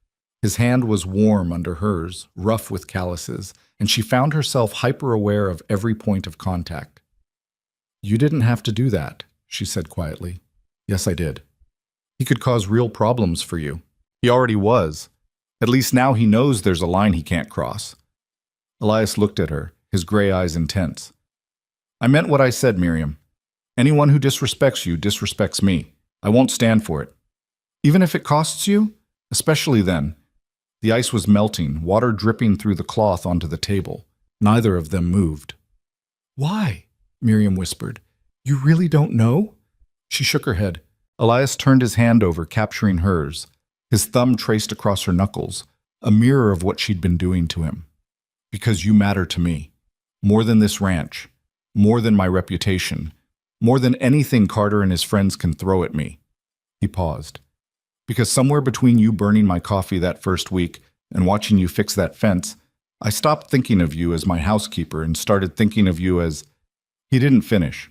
His hand was warm under hers, rough with calluses, and she found herself hyper-aware of every point of contact. "You didn't have to do that," she said quietly. "Yes, I did. He could cause real problems for you. He already was. At least now he knows there's a line he can't cross." Elias looked at her, his gray eyes intense. "I meant what I said, Miriam. Anyone who disrespects you disrespects me. I won't stand for it. Even if it costs you? Especially then." The ice was melting, water dripping through the cloth onto the table. Neither of them moved. "Why?" Miriam whispered. "You really don't know?" She shook her head. Elias turned his hand over, capturing hers. His thumb traced across her knuckles, a mirror of what she'd been doing to him. "Because you matter to me. More than this ranch. More than my reputation. More than anything Carter and his friends can throw at me." He paused. "Because somewhere between you burning my coffee that first week and watching you fix that fence, I stopped thinking of you as my housekeeper and started thinking of you as—" He didn't finish.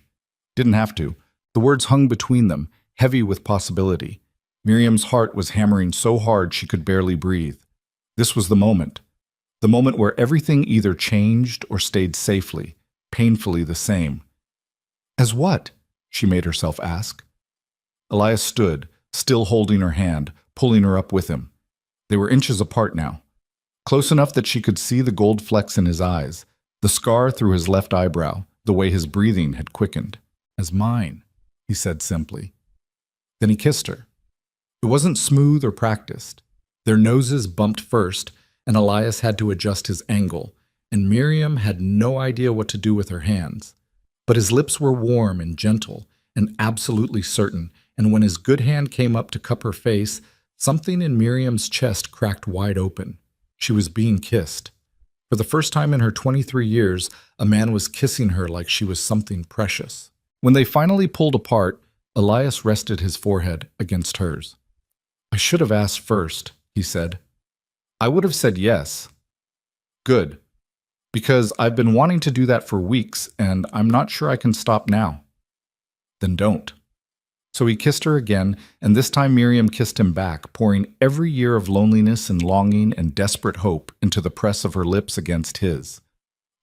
Didn't have to. The words hung between them, heavy with possibility. Miriam's heart was hammering so hard she could barely breathe. This was the moment where everything either changed or stayed safely, painfully the same. "As what?" she made herself ask. Elias stood, still holding her hand, pulling her up with him. They were inches apart now, close enough that she could see the gold flecks in his eyes, the scar through his left eyebrow, the way his breathing had quickened. "As mine," he said simply. Then he kissed her. It wasn't smooth or practiced. Their noses bumped first, and Elias had to adjust his angle, and Miriam had no idea what to do with her hands. But his lips were warm and gentle, and absolutely certain, and when his good hand came up to cup her face, something in Miriam's chest cracked wide open. She was being kissed. For the first time in her 23 years, a man was kissing her like she was something precious. When they finally pulled apart, Elias rested his forehead against hers. "I should have asked first," he said. "I would have said yes." "Good. Because I've been wanting to do that for weeks, and I'm not sure I can stop now." "Then don't." So he kissed her again, and this time Miriam kissed him back, pouring every year of loneliness and longing and desperate hope into the press of her lips against his.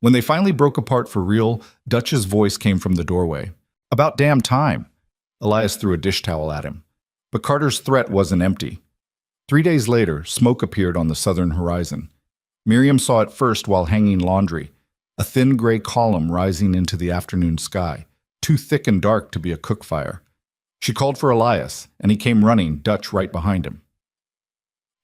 When they finally broke apart for real, Dutch's voice came from the doorway. "About damn time." Elias threw a dish towel at him. But Carter's threat wasn't empty. 3 days later, smoke appeared on the southern horizon. Miriam saw it first while hanging laundry, a thin gray column rising into the afternoon sky, too thick and dark to be a cook fire. She called for Elias, and he came running, Dutch right behind him.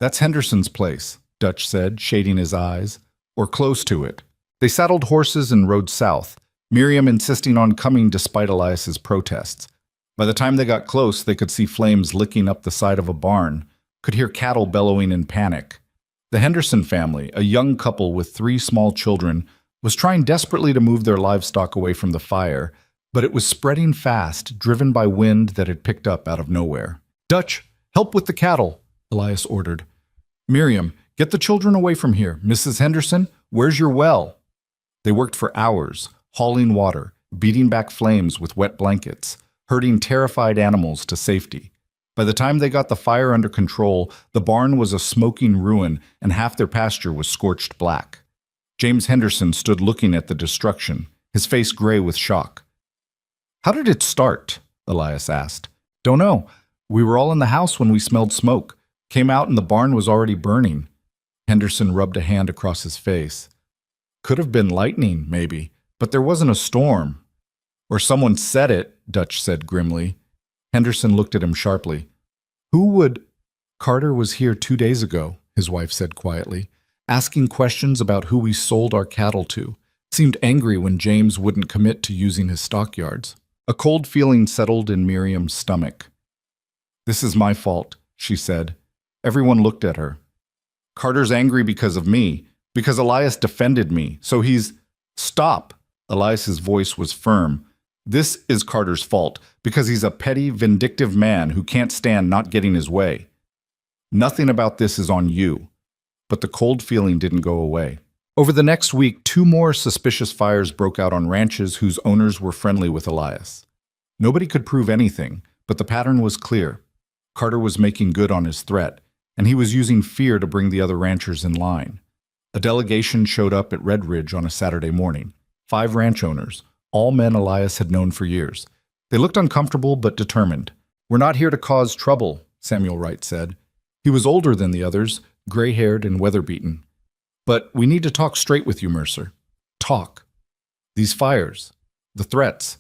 "That's Henderson's place," Dutch said, shading his eyes, "or close to it." They saddled horses and rode south, Miriam insisting on coming despite Elias's protests. By the time they got close, they could see flames licking up the side of a barn, could hear cattle bellowing in panic. The Henderson family, a young couple with 3 small children, was trying desperately to move their livestock away from the fire, but it was spreading fast, driven by wind that had picked up out of nowhere. "Dutch, help with the cattle," Elias ordered. "Miriam, get the children away from here. Mrs. Henderson, where's your well?" They worked for hours, hauling water, beating back flames with wet blankets, herding terrified animals to safety. By the time they got the fire under control, the barn was a smoking ruin and half their pasture was scorched black. James Henderson stood looking at the destruction, his face gray with shock. "How did it start?" Elias asked. "Don't know. We were all in the house when we smelled smoke. Came out and the barn was already burning." Henderson rubbed a hand across his face. Could have been lightning, maybe, but there wasn't a storm. Or someone said it, Dutch said grimly. Henderson looked at him sharply. Who would— Carter was here 2 days ago, his wife said quietly, asking questions about who we sold our cattle to. Seemed angry when James wouldn't commit to using his stockyards. A cold feeling settled in Miriam's stomach. This is my fault, she said. Everyone looked at her. Carter's angry because of me, because Elias defended me, so he's— Stop! Elias's voice was firm. This is Carter's fault, because he's a petty, vindictive man who can't stand not getting his way. Nothing about this is on you. But the cold feeling didn't go away. Over the next week, 2 more suspicious fires broke out on ranches whose owners were friendly with Elias. Nobody could prove anything, but the pattern was clear. Carter was making good on his threat, and he was using fear to bring the other ranchers in line. A delegation showed up at Red Ridge on a Saturday morning. 5 ranch owners, all men Elias had known for years. They looked uncomfortable but determined. We're not here to cause trouble, Samuel Wright said. He was older than the others, gray-haired and weather-beaten. But we need to talk straight with you, Mercer. Talk. These fires, the threats.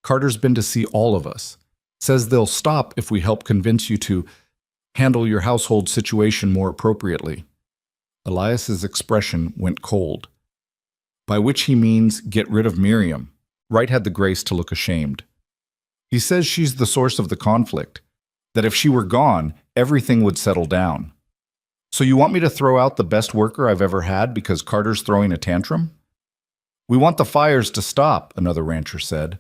Carter's been to see all of us. Says they'll stop if we help convince you to handle your household situation more appropriately. Elias's expression went cold. By which he means get rid of Miriam. Wright had the grace to look ashamed. He says she's the source of the conflict, that if she were gone, everything would settle down. So you want me to throw out the best worker I've ever had because Carter's throwing a tantrum? We want the fires to stop, another rancher said.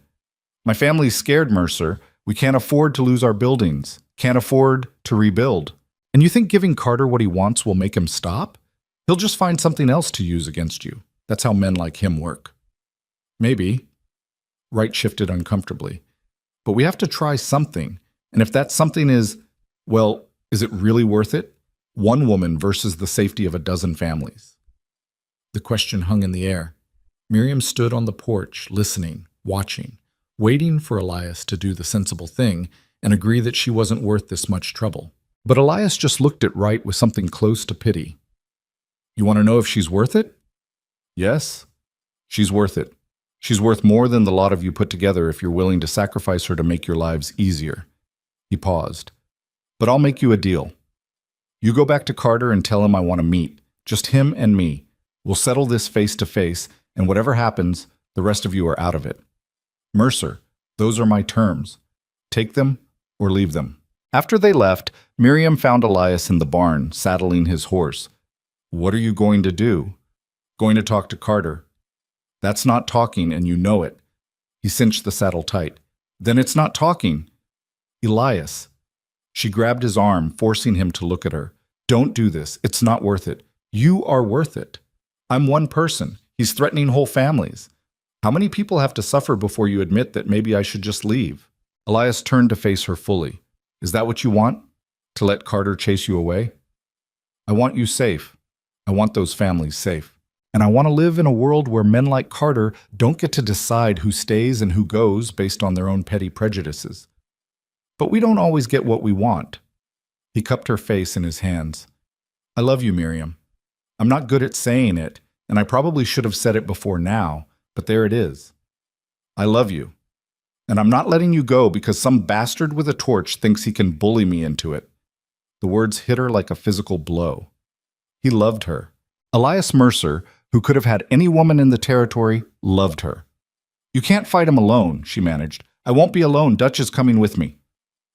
My family's scared, Mercer. We can't afford to lose our buildings, can't afford to rebuild. And you think giving Carter what he wants will make him stop? He'll just find something else to use against you. That's how men like him work. Maybe. Wright shifted uncomfortably. But we have to try something. And if that something is, well, is it really worth it? 1 woman versus the safety of a dozen families. The question hung in the air. Miriam stood on the porch, listening, watching, waiting for Elias to do the sensible thing and agree that she wasn't worth this much trouble. But Elias just looked at Wright with something close to pity. You want to know if she's worth it? Yes, she's worth it. She's worth more than the lot of you put together if you're willing to sacrifice her to make your lives easier. He paused. But I'll make you a deal. You go back to Carter and tell him I want to meet. Just him and me. We'll settle this face to face, and whatever happens, the rest of you are out of it. Mercer, those are my terms. Take them or leave them. After they left, Miriam found Elias in the barn, saddling his horse. What are you going to do? Going to talk to Carter. That's not talking, and you know it. He cinched the saddle tight. Then it's not talking. Elias. She grabbed his arm, forcing him to look at her. Don't do this. It's not worth it. You are worth it. I'm one person. He's threatening whole families. How many people have to suffer before you admit that maybe I should just leave? Elias turned to face her fully. Is that what you want? To let Carter chase you away? I want you safe. I want those families safe. And I want to live in a world where men like Carter don't get to decide who stays and who goes based on their own petty prejudices. But we don't always get what we want. He cupped her face in his hands. I love you, Miriam. I'm not good at saying it, and I probably should have said it before now, but there it is. I love you. And I'm not letting you go because some bastard with a torch thinks he can bully me into it. The words hit her like a physical blow. He loved her. Elias Mercer, who could have had any woman in the territory, loved her. You can't fight him alone, she managed. I won't be alone. Dutch is coming with me.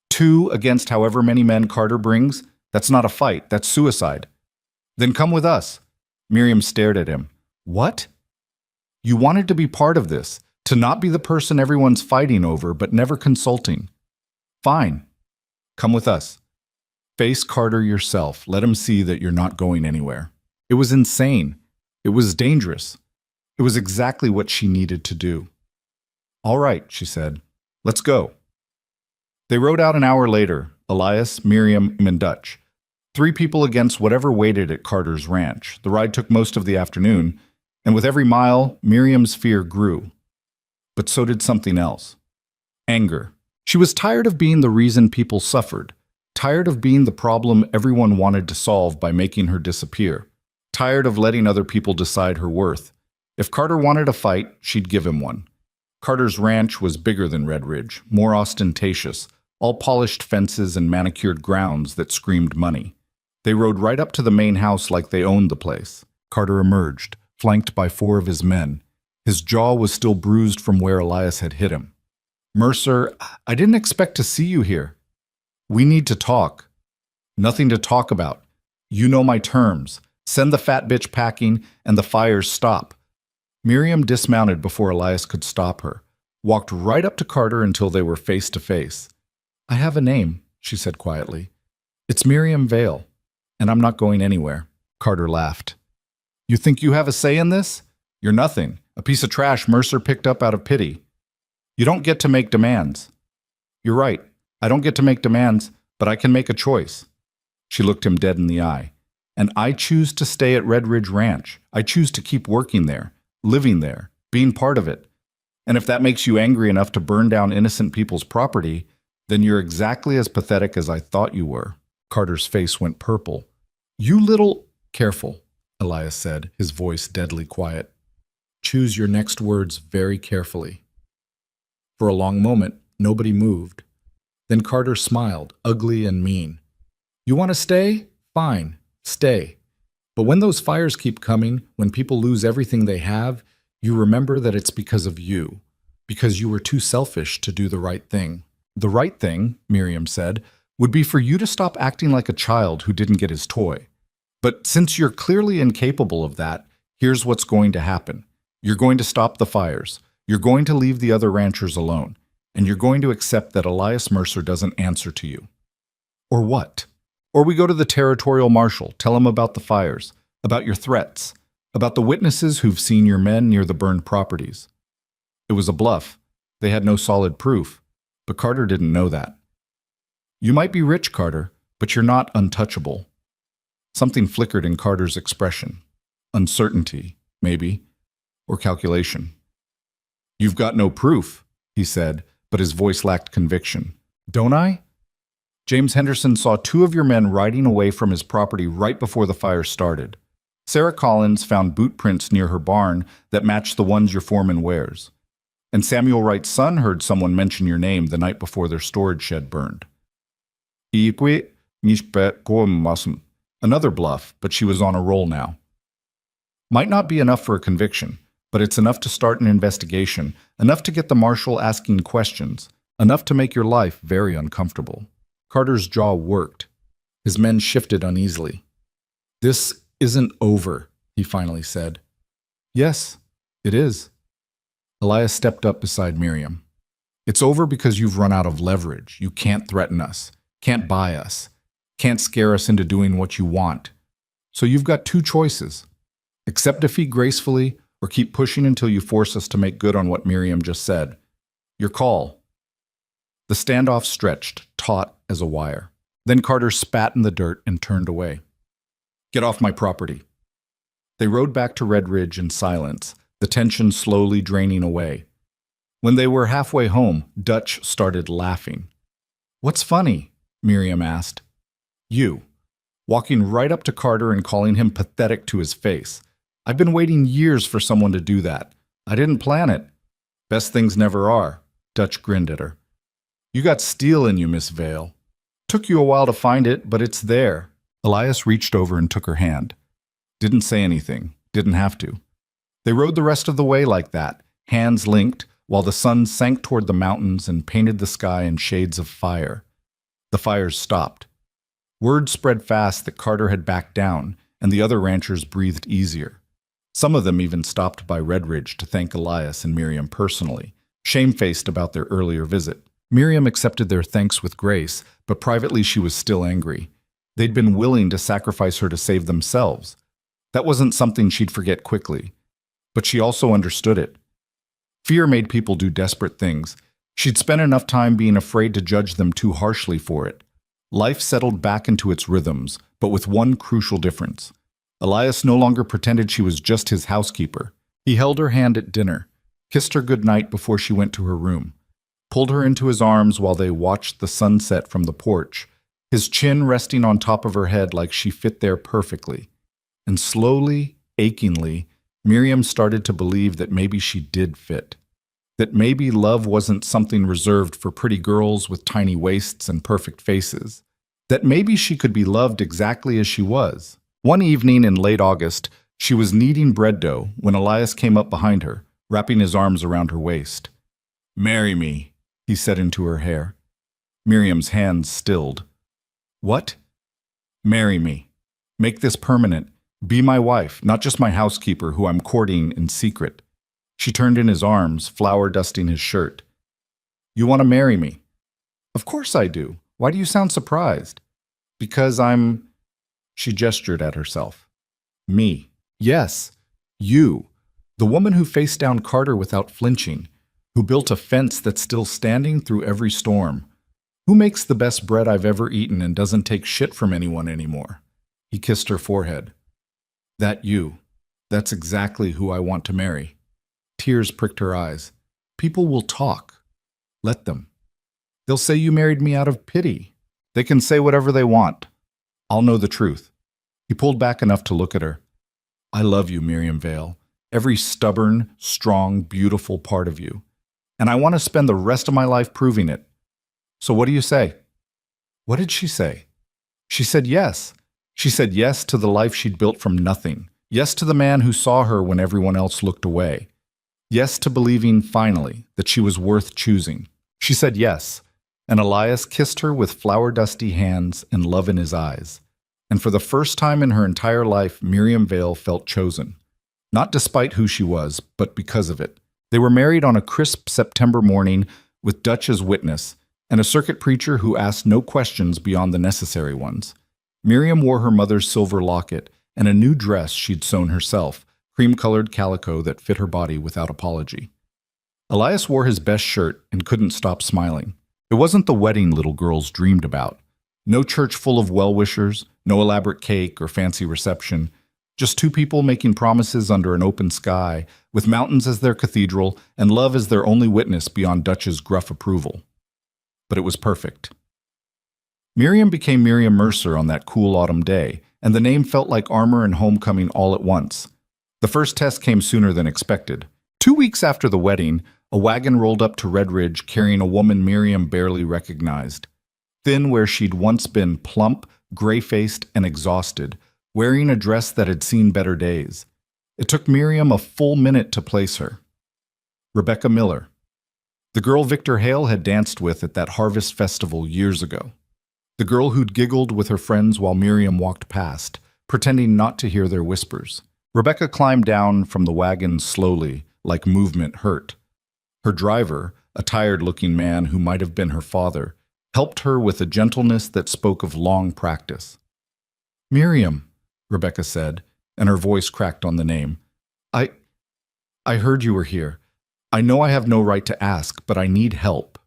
2 against however many men Carter brings? That's not a fight. That's suicide. Then come with us. Miriam stared at him. What? You wanted to be part of this, to not be the person everyone's fighting over but never consulting. Fine. Come with us. Face Carter yourself. Let him see that you're not going anywhere. It was insane. It was dangerous. It was exactly what she needed to do. All right, she said. Let's go. They rode out an hour later, Elias, Miriam, and Dutch. 3 people against whatever waited at Carter's ranch. The ride took most of the afternoon, and with every mile, Miriam's fear grew. But so did something else. Anger. She was tired of being the reason people suffered, Tired of being the problem everyone wanted to solve by making her disappear. Tired of letting other people decide her worth. If Carter wanted a fight, she'd give him one. Carter's ranch was bigger than Red Ridge, more ostentatious, all polished fences and manicured grounds that screamed money. They rode right up to the main house like they owned the place. Carter emerged, flanked by 4 of his men. His jaw was still bruised from where Elias had hit him. "Mercer, I didn't expect to see you here. We need to talk." "Nothing to talk about. You know my terms. Send the fat bitch packing and the fires stop." Miriam dismounted before Elias could stop her, walked right up to Carter until they were face to face. "I have a name," she said quietly. "It's Miriam Vale, and I'm not going anywhere." Carter laughed. "You think you have a say in this? You're nothing, a piece of trash Mercer picked up out of pity. You don't get to make demands." "You're right. I don't get to make demands, but I can make a choice." She looked him dead in the eye. "And I choose to stay at Red Ridge Ranch. I choose to keep working there, living there, being part of it. And if that makes you angry enough to burn down innocent people's property, then you're exactly as pathetic as I thought you were." Carter's face went purple. "You little—" "Careful," Elias said, his voice deadly quiet. "Choose your next words very carefully." For a long moment, nobody moved. Then Carter smiled, ugly and mean. "You want to stay? Fine, stay. But when those fires keep coming, when people lose everything they have, you remember that it's because of you, because you were too selfish to do the right thing." "The right thing," Miriam said, "would be for you to stop acting like a child who didn't get his toy. But since you're clearly incapable of that, here's what's going to happen. You're going to stop the fires. You're going to leave the other ranchers alone. And you're going to accept that Elias Mercer doesn't answer to you." "Or what?" "Or we go to the territorial marshal, tell him about the fires, about your threats, about the witnesses who've seen your men near the burned properties." It was a bluff. They had no solid proof. But Carter didn't know that. "You might be rich, Carter, but you're not untouchable." Something flickered in Carter's expression. Uncertainty, maybe, or calculation. "You've got no proof," he said, but his voice lacked conviction. "Don't I? James Henderson saw 2 of your men riding away from his property right before the fire started. Sarah Collins found boot prints near her barn that matched the ones your foreman wears. And Samuel Wright's son heard someone mention your name the night before their storage shed burned." Another bluff, but she was on a roll now. "Might not be enough for a conviction, but it's enough to start an investigation, enough to get the marshal asking questions, enough to make your life very uncomfortable." Carter's jaw worked. His men shifted uneasily. "This isn't over," he finally said. "Yes, it is." Elias stepped up beside Miriam. "It's over because you've run out of leverage. You can't threaten us, can't buy us, can't scare us into doing what you want. So you've got 2 choices. Accept defeat gracefully, or keep pushing until you force us to make good on what Miriam just said. Your call." The standoff stretched, taut as a wire. Then Carter spat in the dirt and turned away. "Get off my property." They rode back to Red Ridge in silence, the tension slowly draining away. When they were halfway home, Dutch started laughing. "What's funny?" Miriam asked. "You, walking right up to Carter and calling him pathetic to his face. I've been waiting years for someone to do that. I didn't plan it." "Best things never are." Dutch grinned at her. "You got steel in you, Miss Vale. Took you a while to find it, but it's there." Elias reached over and took her hand. Didn't say anything, didn't have to. They rode the rest of the way like that, hands linked, while the sun sank toward the mountains and painted the sky in shades of fire. The fires stopped. Word spread fast that Carter had backed down, and the other ranchers breathed easier. Some of them even stopped by Red Ridge to thank Elias and Miriam personally, shamefaced about their earlier visit. Miriam accepted their thanks with grace, but privately she was still angry. They'd been willing to sacrifice her to save themselves. That wasn't something she'd forget quickly. But she also understood it. Fear made people do desperate things. She'd spent enough time being afraid to judge them too harshly for it. Life settled back into its rhythms, but with one crucial difference. Elias no longer pretended she was just his housekeeper. He held her hand at dinner, kissed her goodnight before she went to her room, pulled her into his arms while they watched the sunset from the porch, his chin resting on top of her head like she fit there perfectly. And slowly, achingly, Miriam started to believe that maybe she did fit. That maybe love wasn't something reserved for pretty girls with tiny waists and perfect faces. That maybe she could be loved exactly as she was. One evening in late August, she was kneading bread dough when Elias came up behind her, wrapping his arms around her waist. "Marry me," he said into her hair. Miriam's hands stilled. "What?" "Marry me. Make this permanent. Be my wife, not just my housekeeper who I'm courting in secret." She turned in his arms, flour dusting his shirt. "You want to marry me?" "Of course I do. Why do you sound surprised?" "Because I'm—" She gestured at herself. "Me. Yes, you. The woman who faced down Carter without flinching, who built a fence that's still standing through every storm, who makes the best bread I've ever eaten and doesn't take shit from anyone anymore." He kissed her forehead. "That you. That's exactly who I want to marry." Tears pricked her eyes. "People will talk. Let them. They'll say you married me out of pity. They can say whatever they want. I'll know the truth." He pulled back enough to look at her. "I love you, Miriam Vale. Every stubborn, strong, beautiful part of you. And I want to spend the rest of my life proving it. So what do you say?" What did she say? She said yes. She said yes to the life she'd built from nothing. Yes to the man who saw her when everyone else looked away. Yes to believing, finally, that she was worth choosing. She said yes, and Elias kissed her with flour-dusty hands and love in his eyes. And for the first time in her entire life, Miriam Vale felt chosen. Not despite who she was, but because of it. They were married on a crisp September morning with Dutch as witness, and a circuit preacher who asked no questions beyond the necessary ones. Miriam wore her mother's silver locket and a new dress she'd sewn herself, cream-colored calico that fit her body without apology. Elias wore his best shirt and couldn't stop smiling. It wasn't the wedding little girls dreamed about. No church full of well-wishers, no elaborate cake or fancy reception, just two people making promises under an open sky, with mountains as their cathedral and love as their only witness beyond Dutch's gruff approval. But it was perfect. Miriam became Miriam Mercer on that cool autumn day, and the name felt like armor and homecoming all at once. The first test came sooner than expected. 2 weeks after the wedding, a wagon rolled up to Red Ridge carrying a woman Miriam barely recognized. Thin where she'd once been, plump, gray-faced, and exhausted, wearing a dress that had seen better days. It took Miriam a full minute to place her. Rebecca Miller. The girl Victor Hale had danced with at that harvest festival years ago. The girl who'd giggled with her friends while Miriam walked past, pretending not to hear their whispers. Rebecca climbed down from the wagon slowly, like movement hurt. Her driver, a tired-looking man who might have been her father, helped her with a gentleness that spoke of long practice. "Miriam," Rebecca said, and her voice cracked on the name. I heard you were here. I know I have no right to ask, but I need help."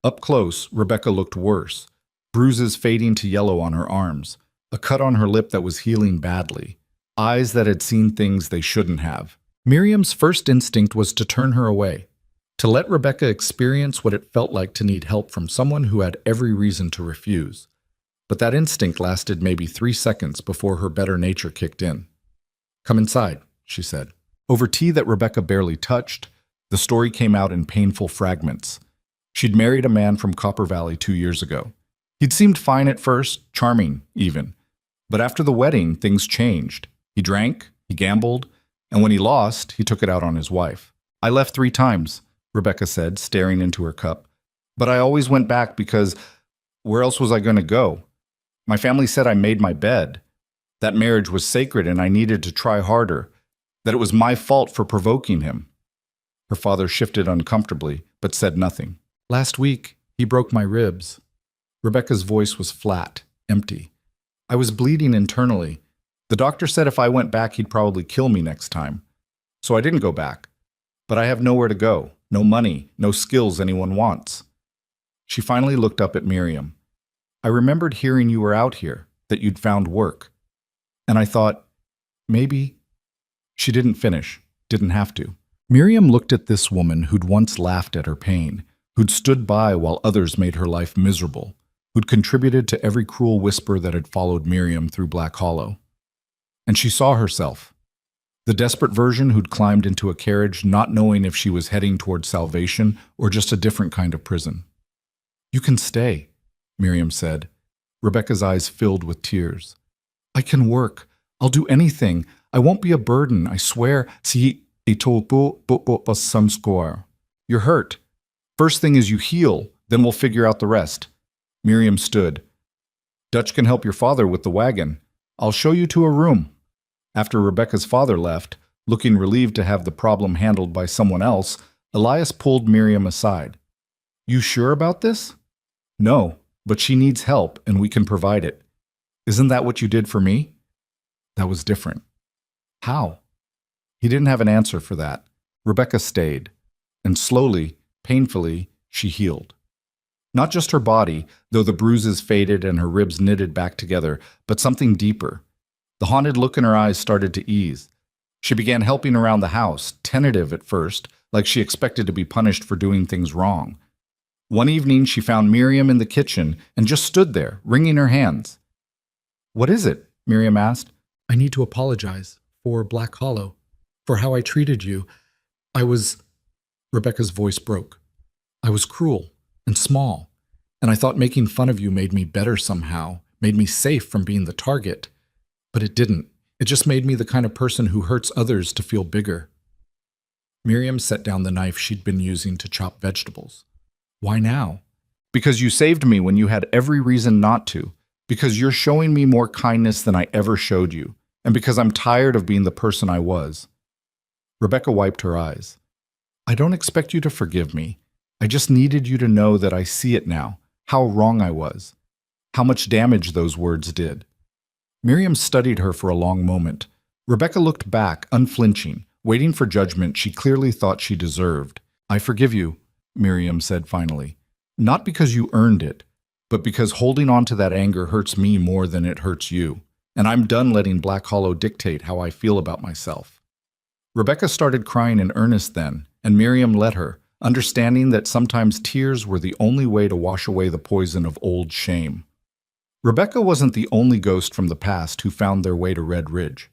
Up close, Rebecca looked worse, bruises fading to yellow on her arms, a cut on her lip that was healing badly, eyes that had seen things they shouldn't have. Miriam's first instinct was to turn her away, to let Rebecca experience what it felt like to need help from someone who had every reason to refuse. But that instinct lasted maybe 3 seconds before her better nature kicked in. "Come inside," she said. Over tea that Rebecca barely touched, the story came out in painful fragments. She'd married a man from Copper Valley 2 years ago. He'd seemed fine at first, charming even. But after the wedding, things changed. He drank, he gambled, and when he lost, he took it out on his wife. "I left 3 times, Rebecca said, staring into her cup. "But I always went back because where else was I going to go? My family said I made my bed. That marriage was sacred and I needed to try harder. That it was my fault for provoking him." Her father shifted uncomfortably, but said nothing. "Last week, he broke my ribs." Rebecca's voice was flat, empty. "I was bleeding internally. The doctor said if I went back, he'd probably kill me next time. So I didn't go back. But I have nowhere to go, no money, no skills anyone wants." She finally looked up at Miriam. "I remembered hearing you were out here, that you'd found work. And I thought, maybe—" She didn't finish, didn't have to. Miriam looked at this woman who'd once laughed at her pain, who'd stood by while others made her life miserable, who'd contributed to every cruel whisper that had followed Miriam through Black Hollow. And she saw herself, the desperate version who'd climbed into a carriage not knowing if she was heading toward salvation or just a different kind of prison. "You can stay," Miriam said. Rebecca's eyes filled with tears. "I can work. I'll do anything. I won't be a burden, I swear. Si ito some score. You're hurt. First thing is you heal, then we'll figure out the rest." Miriam stood. "Dutch can help your father with the wagon. I'll show you to a room." After Rebecca's father left, looking relieved to have the problem handled by someone else, Elias pulled Miriam aside. "You sure about this?" "No, but she needs help and we can provide it. Isn't that what you did for me?" That was different. How? He didn't have an answer for that. Rebecca stayed, and slowly, painfully, she healed. Not just her body, though the bruises faded and her ribs knitted back together, but something deeper. The haunted look in her eyes started to ease. She began helping around the house, tentative at first, like she expected to be punished for doing things wrong. One evening, she found Miriam in the kitchen and just stood there, wringing her hands. "What is it?" Miriam asked. "I need to apologize for Black Hollow, for how I treated you. I was—" Rebecca's voice broke. "I was cruel and small, and I thought making fun of you made me better somehow, made me safe from being the target. But it didn't. It just made me the kind of person who hurts others to feel bigger." Miriam set down the knife she'd been using to chop vegetables. "Why now?" "Because you saved me when you had every reason not to. Because you're showing me more kindness than I ever showed you. And because I'm tired of being the person I was." Rebecca wiped her eyes. "I don't expect you to forgive me. I just needed you to know that I see it now, how wrong I was, how much damage those words did." Miriam studied her for a long moment. Rebecca looked back, unflinching, waiting for judgment she clearly thought she deserved. "I forgive you," Miriam said finally. "Not because you earned it, but because holding on to that anger hurts me more than it hurts you. And I'm done letting Black Hollow dictate how I feel about myself." Rebecca started crying in earnest then, and Miriam let her, understanding that sometimes tears were the only way to wash away the poison of old shame. Rebecca wasn't the only ghost from the past who found their way to Red Ridge.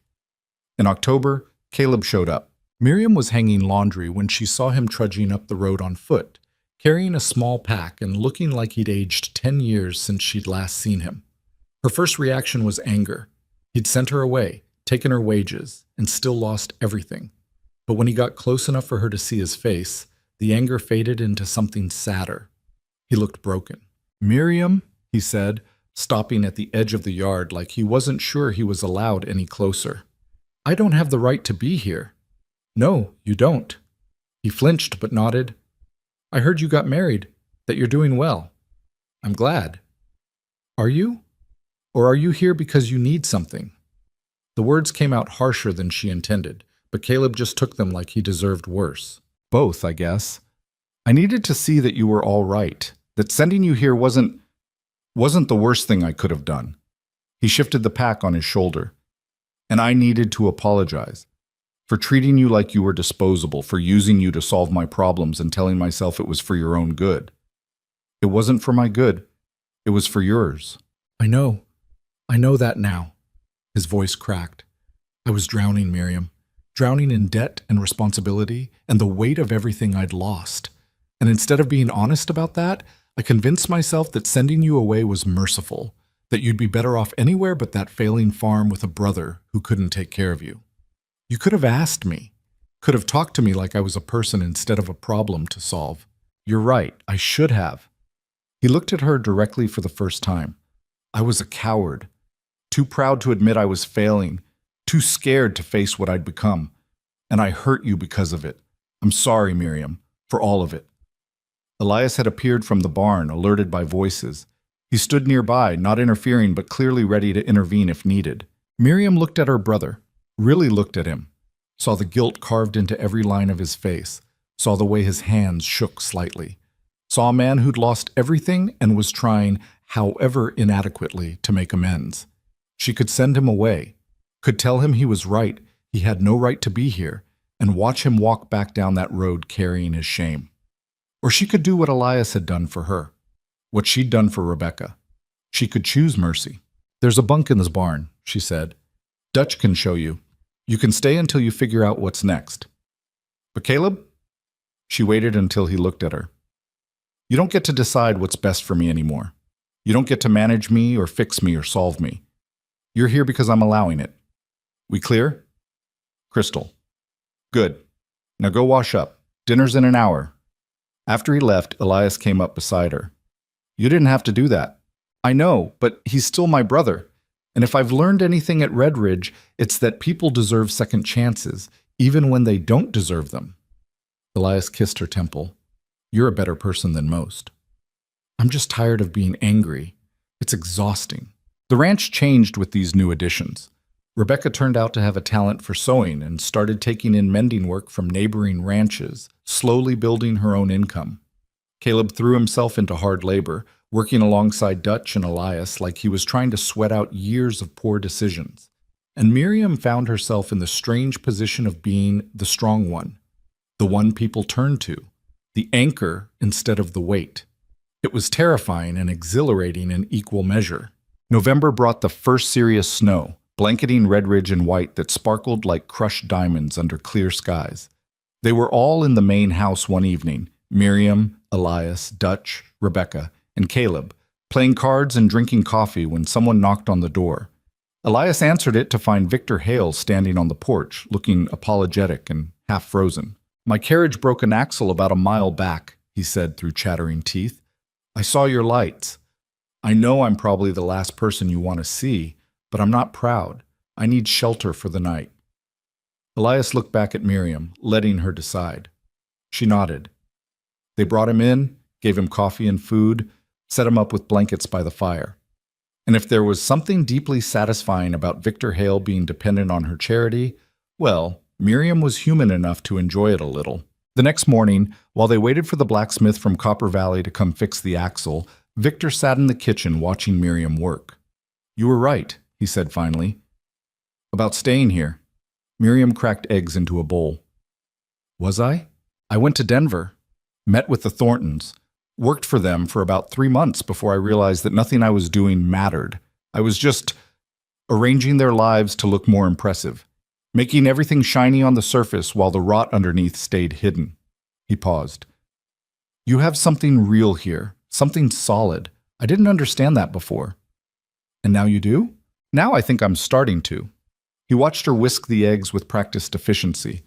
In October, Caleb showed up. Miriam was hanging laundry when she saw him trudging up the road on foot, carrying a small pack and looking like he'd aged 10 years since she'd last seen him. Her first reaction was anger. He'd sent her away, taken her wages, and still lost everything. But when he got close enough for her to see his face, the anger faded into something sadder. He looked broken. "Miriam," he said, stopping at the edge of the yard like he wasn't sure he was allowed any closer. "I don't have the right to be here." "No, you don't." He flinched but nodded. "I heard you got married, that you're doing well. I'm glad." "Are you? Or are you here because you need something?" The words came out harsher than she intended, but Caleb just took them like he deserved worse. "Both, I guess. I needed to see that you were all right, that sending you here wasn't the worst thing I could have done." He shifted the pack on his shoulder. "And I needed to apologize for treating you like you were disposable, for using you to solve my problems and telling myself it was for your own good. It wasn't for my good. It was for yours." I know that now." His voice cracked. "I was drowning, Miriam. Drowning in debt and responsibility and the weight of everything I'd lost. And instead of being honest about that, I convinced myself that sending you away was merciful, that you'd be better off anywhere but that failing farm with a brother who couldn't take care of you. You could have asked me, could have talked to me like I was a person instead of a problem to solve. You're right, I should have." He looked at her directly for the first time. "I was a coward, too proud to admit I was failing, too scared to face what I'd become. And I hurt you because of it. I'm sorry, Miriam, for all of it." Elias had appeared from the barn, alerted by voices. He stood nearby, not interfering but clearly ready to intervene if needed. Miriam looked at her brother, really looked at him, saw the guilt carved into every line of his face, saw the way his hands shook slightly, saw a man who'd lost everything and was trying, however inadequately, to make amends. She could send him away, could tell him he was right, he had no right to be here, and watch him walk back down that road carrying his shame. Or she could do what Elias had done for her, what she'd done for Rebecca. She could choose mercy. "There's a bunk in this barn," she said. "Dutch can show you. You can stay until you figure out what's next." "But Caleb?" She waited until he looked at her. "You don't get to decide what's best for me anymore. You don't get to manage me or fix me or solve me. You're here because I'm allowing it. We clear?" "Crystal." "Good. Now go wash up. Dinner's in an hour." After he left, Elias came up beside her. "You didn't have to do that." "I know, but he's still my brother. And if I've learned anything at Red Ridge, it's that people deserve second chances, even when they don't deserve them." Elias kissed her temple. "You're a better person than most." "I'm just tired of being angry. It's exhausting." The ranch changed with these new additions. Rebecca turned out to have a talent for sewing and started taking in mending work from neighboring ranches, slowly building her own income. Caleb threw himself into hard labor, working alongside Dutch and Elias like he was trying to sweat out years of poor decisions. And Miriam found herself in the strange position of being the strong one, the one people turned to, the anchor instead of the weight. It was terrifying and exhilarating in equal measure. November brought the first serious snow, blanketing Red Ridge in white that sparkled like crushed diamonds under clear skies. They were all in the main house one evening, Miriam, Elias, Dutch, Rebecca, and Caleb, playing cards and drinking coffee when someone knocked on the door. Elias answered it to find Victor Hale standing on the porch, looking apologetic and half frozen. "My carriage broke an axle about a mile back," he said through chattering teeth. "I saw your lights. I know I'm probably the last person you want to see, but I'm not proud. I need shelter for the night." Elias looked back at Miriam, letting her decide. She nodded. They brought him in, gave him coffee and food, set him up with blankets by the fire. And if there was something deeply satisfying about Victor Hale being dependent on her charity, well, Miriam was human enough to enjoy it a little. The next morning, while they waited for the blacksmith from Copper Valley to come fix the axle, Victor sat in the kitchen watching Miriam work. "You were right," he said finally. "About staying here." Miriam cracked eggs into a bowl. "Was I? I went to Denver, met with the Thorntons, worked for them for about 3 months before I realized that nothing I was doing mattered. I was just arranging their lives to look more impressive, making everything shiny on the surface while the rot underneath stayed hidden." He paused. "You have something real here, something solid. I didn't understand that before." "And now you do?" "Now I think I'm starting to." He watched her whisk the eggs with practiced efficiency.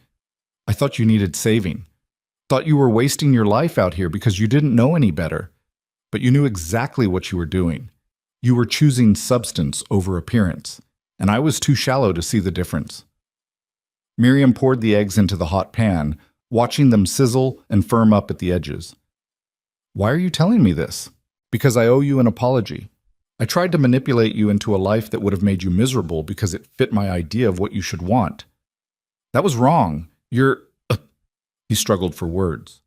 "I thought you needed saving. Thought you were wasting your life out here because you didn't know any better. But you knew exactly what you were doing. You were choosing substance over appearance, and I was too shallow to see the difference." Miriam poured the eggs into the hot pan, watching them sizzle and firm up at the edges. "Why are you telling me this?" "Because I owe you an apology. I tried to manipulate you into a life that would have made you miserable because it fit my idea of what you should want. That was wrong. You're..." He struggled for words.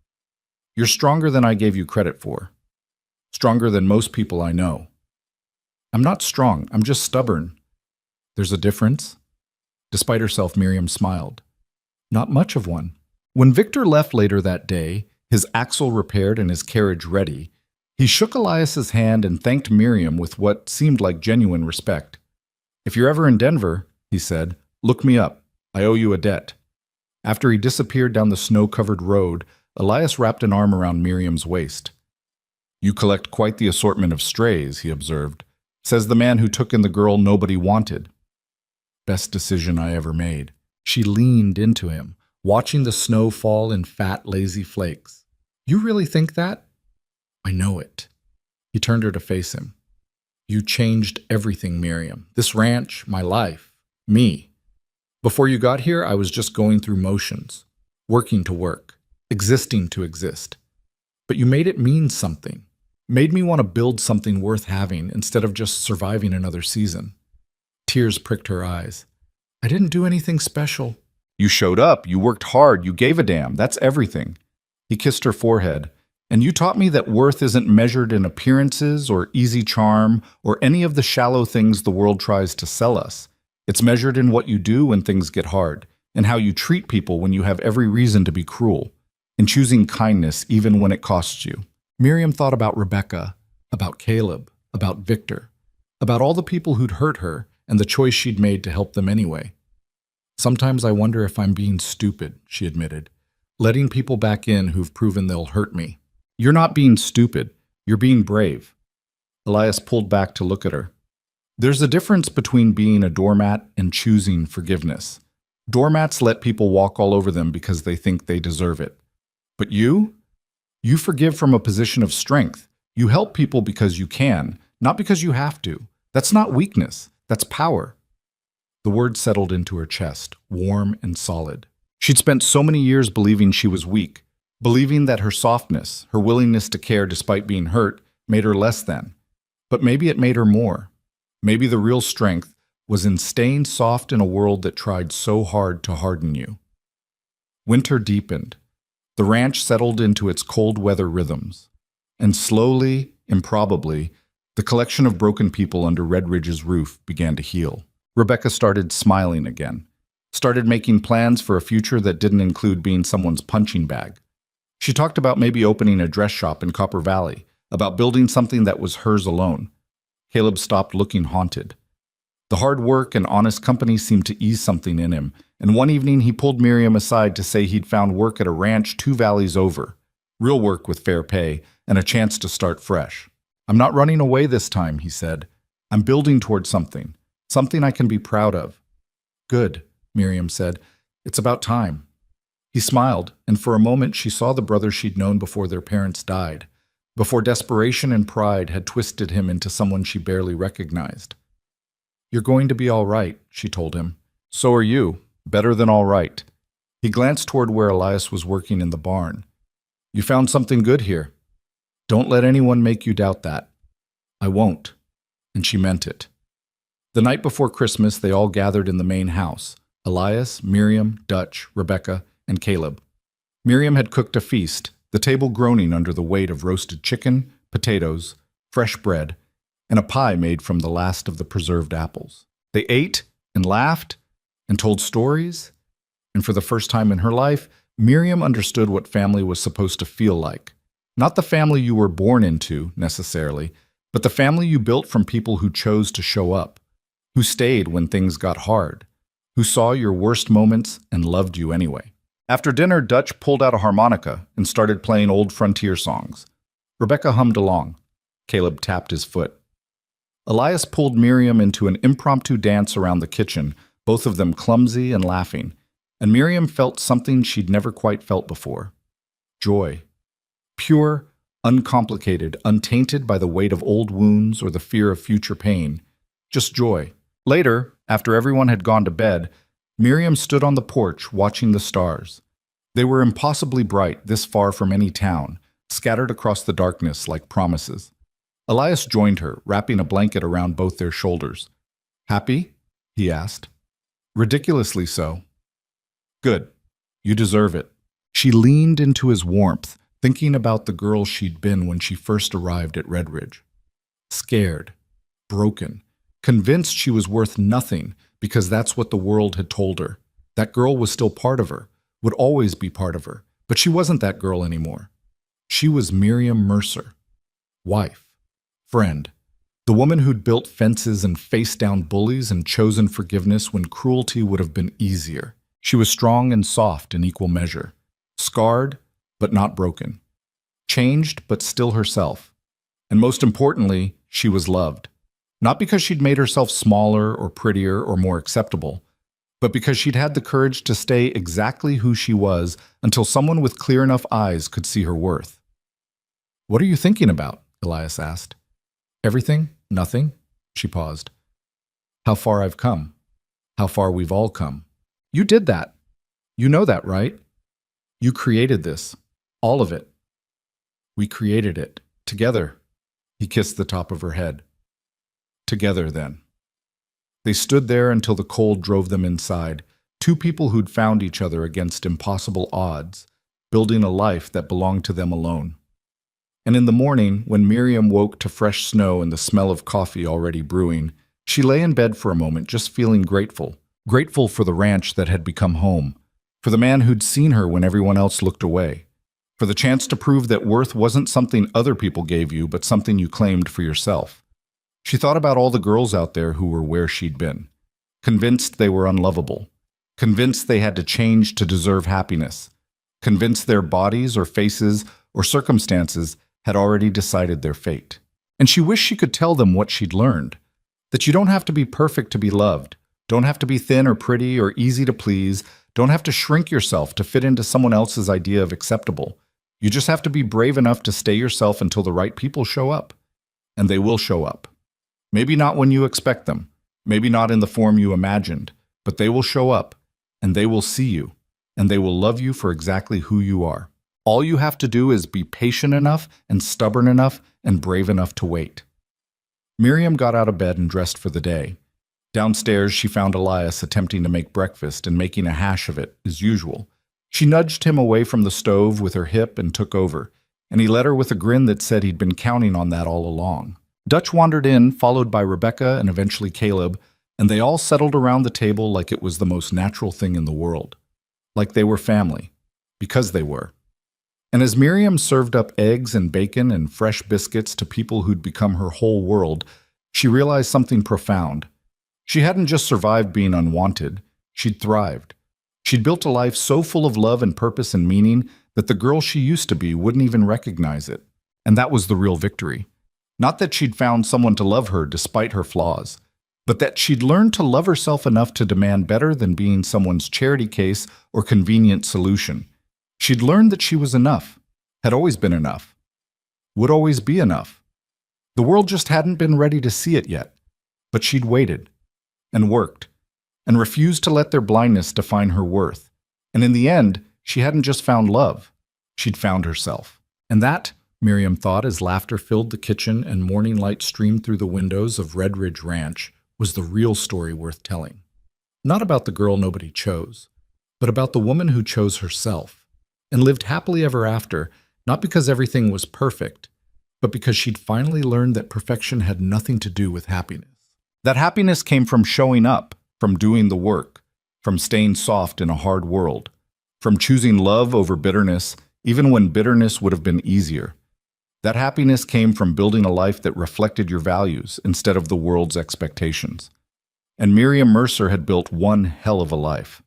"You're stronger than I gave you credit for. Stronger than most people I know." "I'm not strong. I'm just stubborn." "There's a difference?" Despite herself, Miriam smiled. "Not much of one." When Victor left later that day, his axle repaired and his carriage ready, he shook Elias's hand and thanked Miriam with what seemed like genuine respect. "If you're ever in Denver," he said, "look me up. I owe you a debt." After he disappeared down the snow-covered road, Elias wrapped an arm around Miriam's waist. "You collect quite the assortment of strays," he observed. "Says the man who took in the girl nobody wanted." "Best decision I ever made." She leaned into him, watching the snow fall in fat, lazy flakes. "You really think that?" "I know it." He turned her to face him. "You changed everything, Miriam. This ranch, my life, me. Before you got here, I was just going through motions, working to work, existing to exist. But you made it mean something, made me want to build something worth having instead of just surviving another season." Tears pricked her eyes. "I didn't do anything special." "You showed up, you worked hard, you gave a damn. That's everything." He kissed her forehead. "And you taught me that worth isn't measured in appearances or easy charm or any of the shallow things the world tries to sell us. It's measured in what you do when things get hard, and how you treat people when you have every reason to be cruel, in choosing kindness even when it costs you." Miriam thought about Rebecca, about Caleb, about Victor, about all the people who'd hurt her and the choice she'd made to help them anyway. "Sometimes I wonder if I'm being stupid," she admitted, "letting people back in who've proven they'll hurt me." "You're not being stupid. You're being brave." Elias pulled back to look at her. "There's a difference between being a doormat and choosing forgiveness. Doormats let people walk all over them because they think they deserve it. But you forgive from a position of strength. You help people because you can, not because you have to. That's not weakness. That's power." The word settled into her chest, warm and solid. She'd spent so many years believing she was weak, believing that her softness, her willingness to care despite being hurt, made her less than. But maybe it made her more. Maybe the real strength was in staying soft in a world that tried so hard to harden you. Winter deepened. The ranch settled into its cold weather rhythms. And slowly, improbably, the collection of broken people under Red Ridge's roof began to heal. Rebecca started smiling again, started making plans for a future that didn't include being someone's punching bag. She talked about maybe opening a dress shop in Copper Valley, about building something that was hers alone. Caleb stopped looking haunted. The hard work and honest company seemed to ease something in him, and one evening he pulled Miriam aside to say he'd found work at a ranch 2 valleys over. Real work with fair pay, and a chance to start fresh. "I'm not running away this time," he said. "I'm building towards something I can be proud of." "Good," Miriam said. "It's about time." He smiled, and for a moment she saw the brother she'd known before their parents died, before desperation and pride had twisted him into someone she barely recognized. "You're going to be all right," she told him. "So are you. Better than all right." He glanced toward where Elias was working in the barn. "You found something good here. Don't let anyone make you doubt that." "I won't." And she meant it. The night before Christmas, they all gathered in the main house: Elias, Miriam, Dutch, Rebecca, and Caleb. Miriam had cooked a feast, the table groaning under the weight of roasted chicken, potatoes, fresh bread, and a pie made from the last of the preserved apples. They ate and laughed and told stories, and for the first time in her life, Miriam understood what family was supposed to feel like. Not the family you were born into, necessarily, but the family you built from people who chose to show up, who stayed when things got hard, who saw your worst moments and loved you anyway. After dinner, Dutch pulled out a harmonica and started playing old frontier songs. Rebecca hummed along. Caleb tapped his foot. Elias pulled Miriam into an impromptu dance around the kitchen, both of them clumsy and laughing, and Miriam felt something she'd never quite felt before. Joy. Pure, uncomplicated, untainted by the weight of old wounds or the fear of future pain. Just joy. Later, after everyone had gone to bed, Miriam stood on the porch watching the stars. They were impossibly bright this far from any town, scattered across the darkness like promises. Elias joined her, wrapping a blanket around both their shoulders. "Happy?" he asked. "Ridiculously so." "Good. You deserve it." She leaned into his warmth, thinking about the girl she'd been when she first arrived at Red Ridge. Scared, broken, convinced she was worth nothing because that's what the world had told her. That girl was still part of her, would always be part of her, but she wasn't that girl anymore. She was Miriam Mercer, wife, friend, the woman who'd built fences and faced down bullies and chosen forgiveness when cruelty would have been easier. She was strong and soft in equal measure, scarred but not broken, changed but still herself. And most importantly, she was loved. Not because she'd made herself smaller or prettier or more acceptable, but because she'd had the courage to stay exactly who she was until someone with clear enough eyes could see her worth. "What are you thinking about?" Elias asked. "Everything? Nothing?" She paused. "How far I've come. How far we've all come. You did that. You know that, right? You created this. All of it. We created it. Together." He kissed the top of her head. "Together, then." They stood there until the cold drove them inside, two people who'd found each other against impossible odds, building a life that belonged to them alone. And in the morning, when Miriam woke to fresh snow and the smell of coffee already brewing, she lay in bed for a moment just feeling grateful. Grateful for the ranch that had become home, for the man who'd seen her when everyone else looked away, for the chance to prove that worth wasn't something other people gave you, but something you claimed for yourself. She thought about all the girls out there who were where she'd been, convinced they were unlovable, convinced they had to change to deserve happiness, convinced their bodies or faces or circumstances had already decided their fate. And she wished she could tell them what she'd learned, that you don't have to be perfect to be loved, don't have to be thin or pretty or easy to please, don't have to shrink yourself to fit into someone else's idea of acceptable. You just have to be brave enough to stay yourself until the right people show up. And they will show up. Maybe not when you expect them, maybe not in the form you imagined, but they will show up, and they will see you, and they will love you for exactly who you are. All you have to do is be patient enough and stubborn enough and brave enough to wait. Miriam got out of bed and dressed for the day. Downstairs, she found Elias attempting to make breakfast and making a hash of it, as usual. She nudged him away from the stove with her hip and took over, and he led her with a grin that said he'd been counting on that all along. Dutch wandered in, followed by Rebecca and eventually Caleb, and they all settled around the table like it was the most natural thing in the world. Like they were family. Because they were. And as Miriam served up eggs and bacon and fresh biscuits to people who'd become her whole world, she realized something profound. She hadn't just survived being unwanted, she'd thrived. She'd built a life so full of love and purpose and meaning that the girl she used to be wouldn't even recognize it. And that was the real victory. Not that she'd found someone to love her despite her flaws, but that she'd learned to love herself enough to demand better than being someone's charity case or convenient solution. She'd learned that she was enough, had always been enough, would always be enough. The world just hadn't been ready to see it yet, but she'd waited and worked and refused to let their blindness define her worth. And in the end, she hadn't just found love, she'd found herself. And that, Miriam thought as laughter filled the kitchen and morning light streamed through the windows of Red Ridge Ranch, was the real story worth telling. Not about the girl nobody chose, but about the woman who chose herself and lived happily ever after, not because everything was perfect, but because she'd finally learned that perfection had nothing to do with happiness. That happiness came from showing up, from doing the work, from staying soft in a hard world, from choosing love over bitterness, even when bitterness would have been easier. That happiness came from building a life that reflected your values instead of the world's expectations. And Miriam Mercer had built one hell of a life.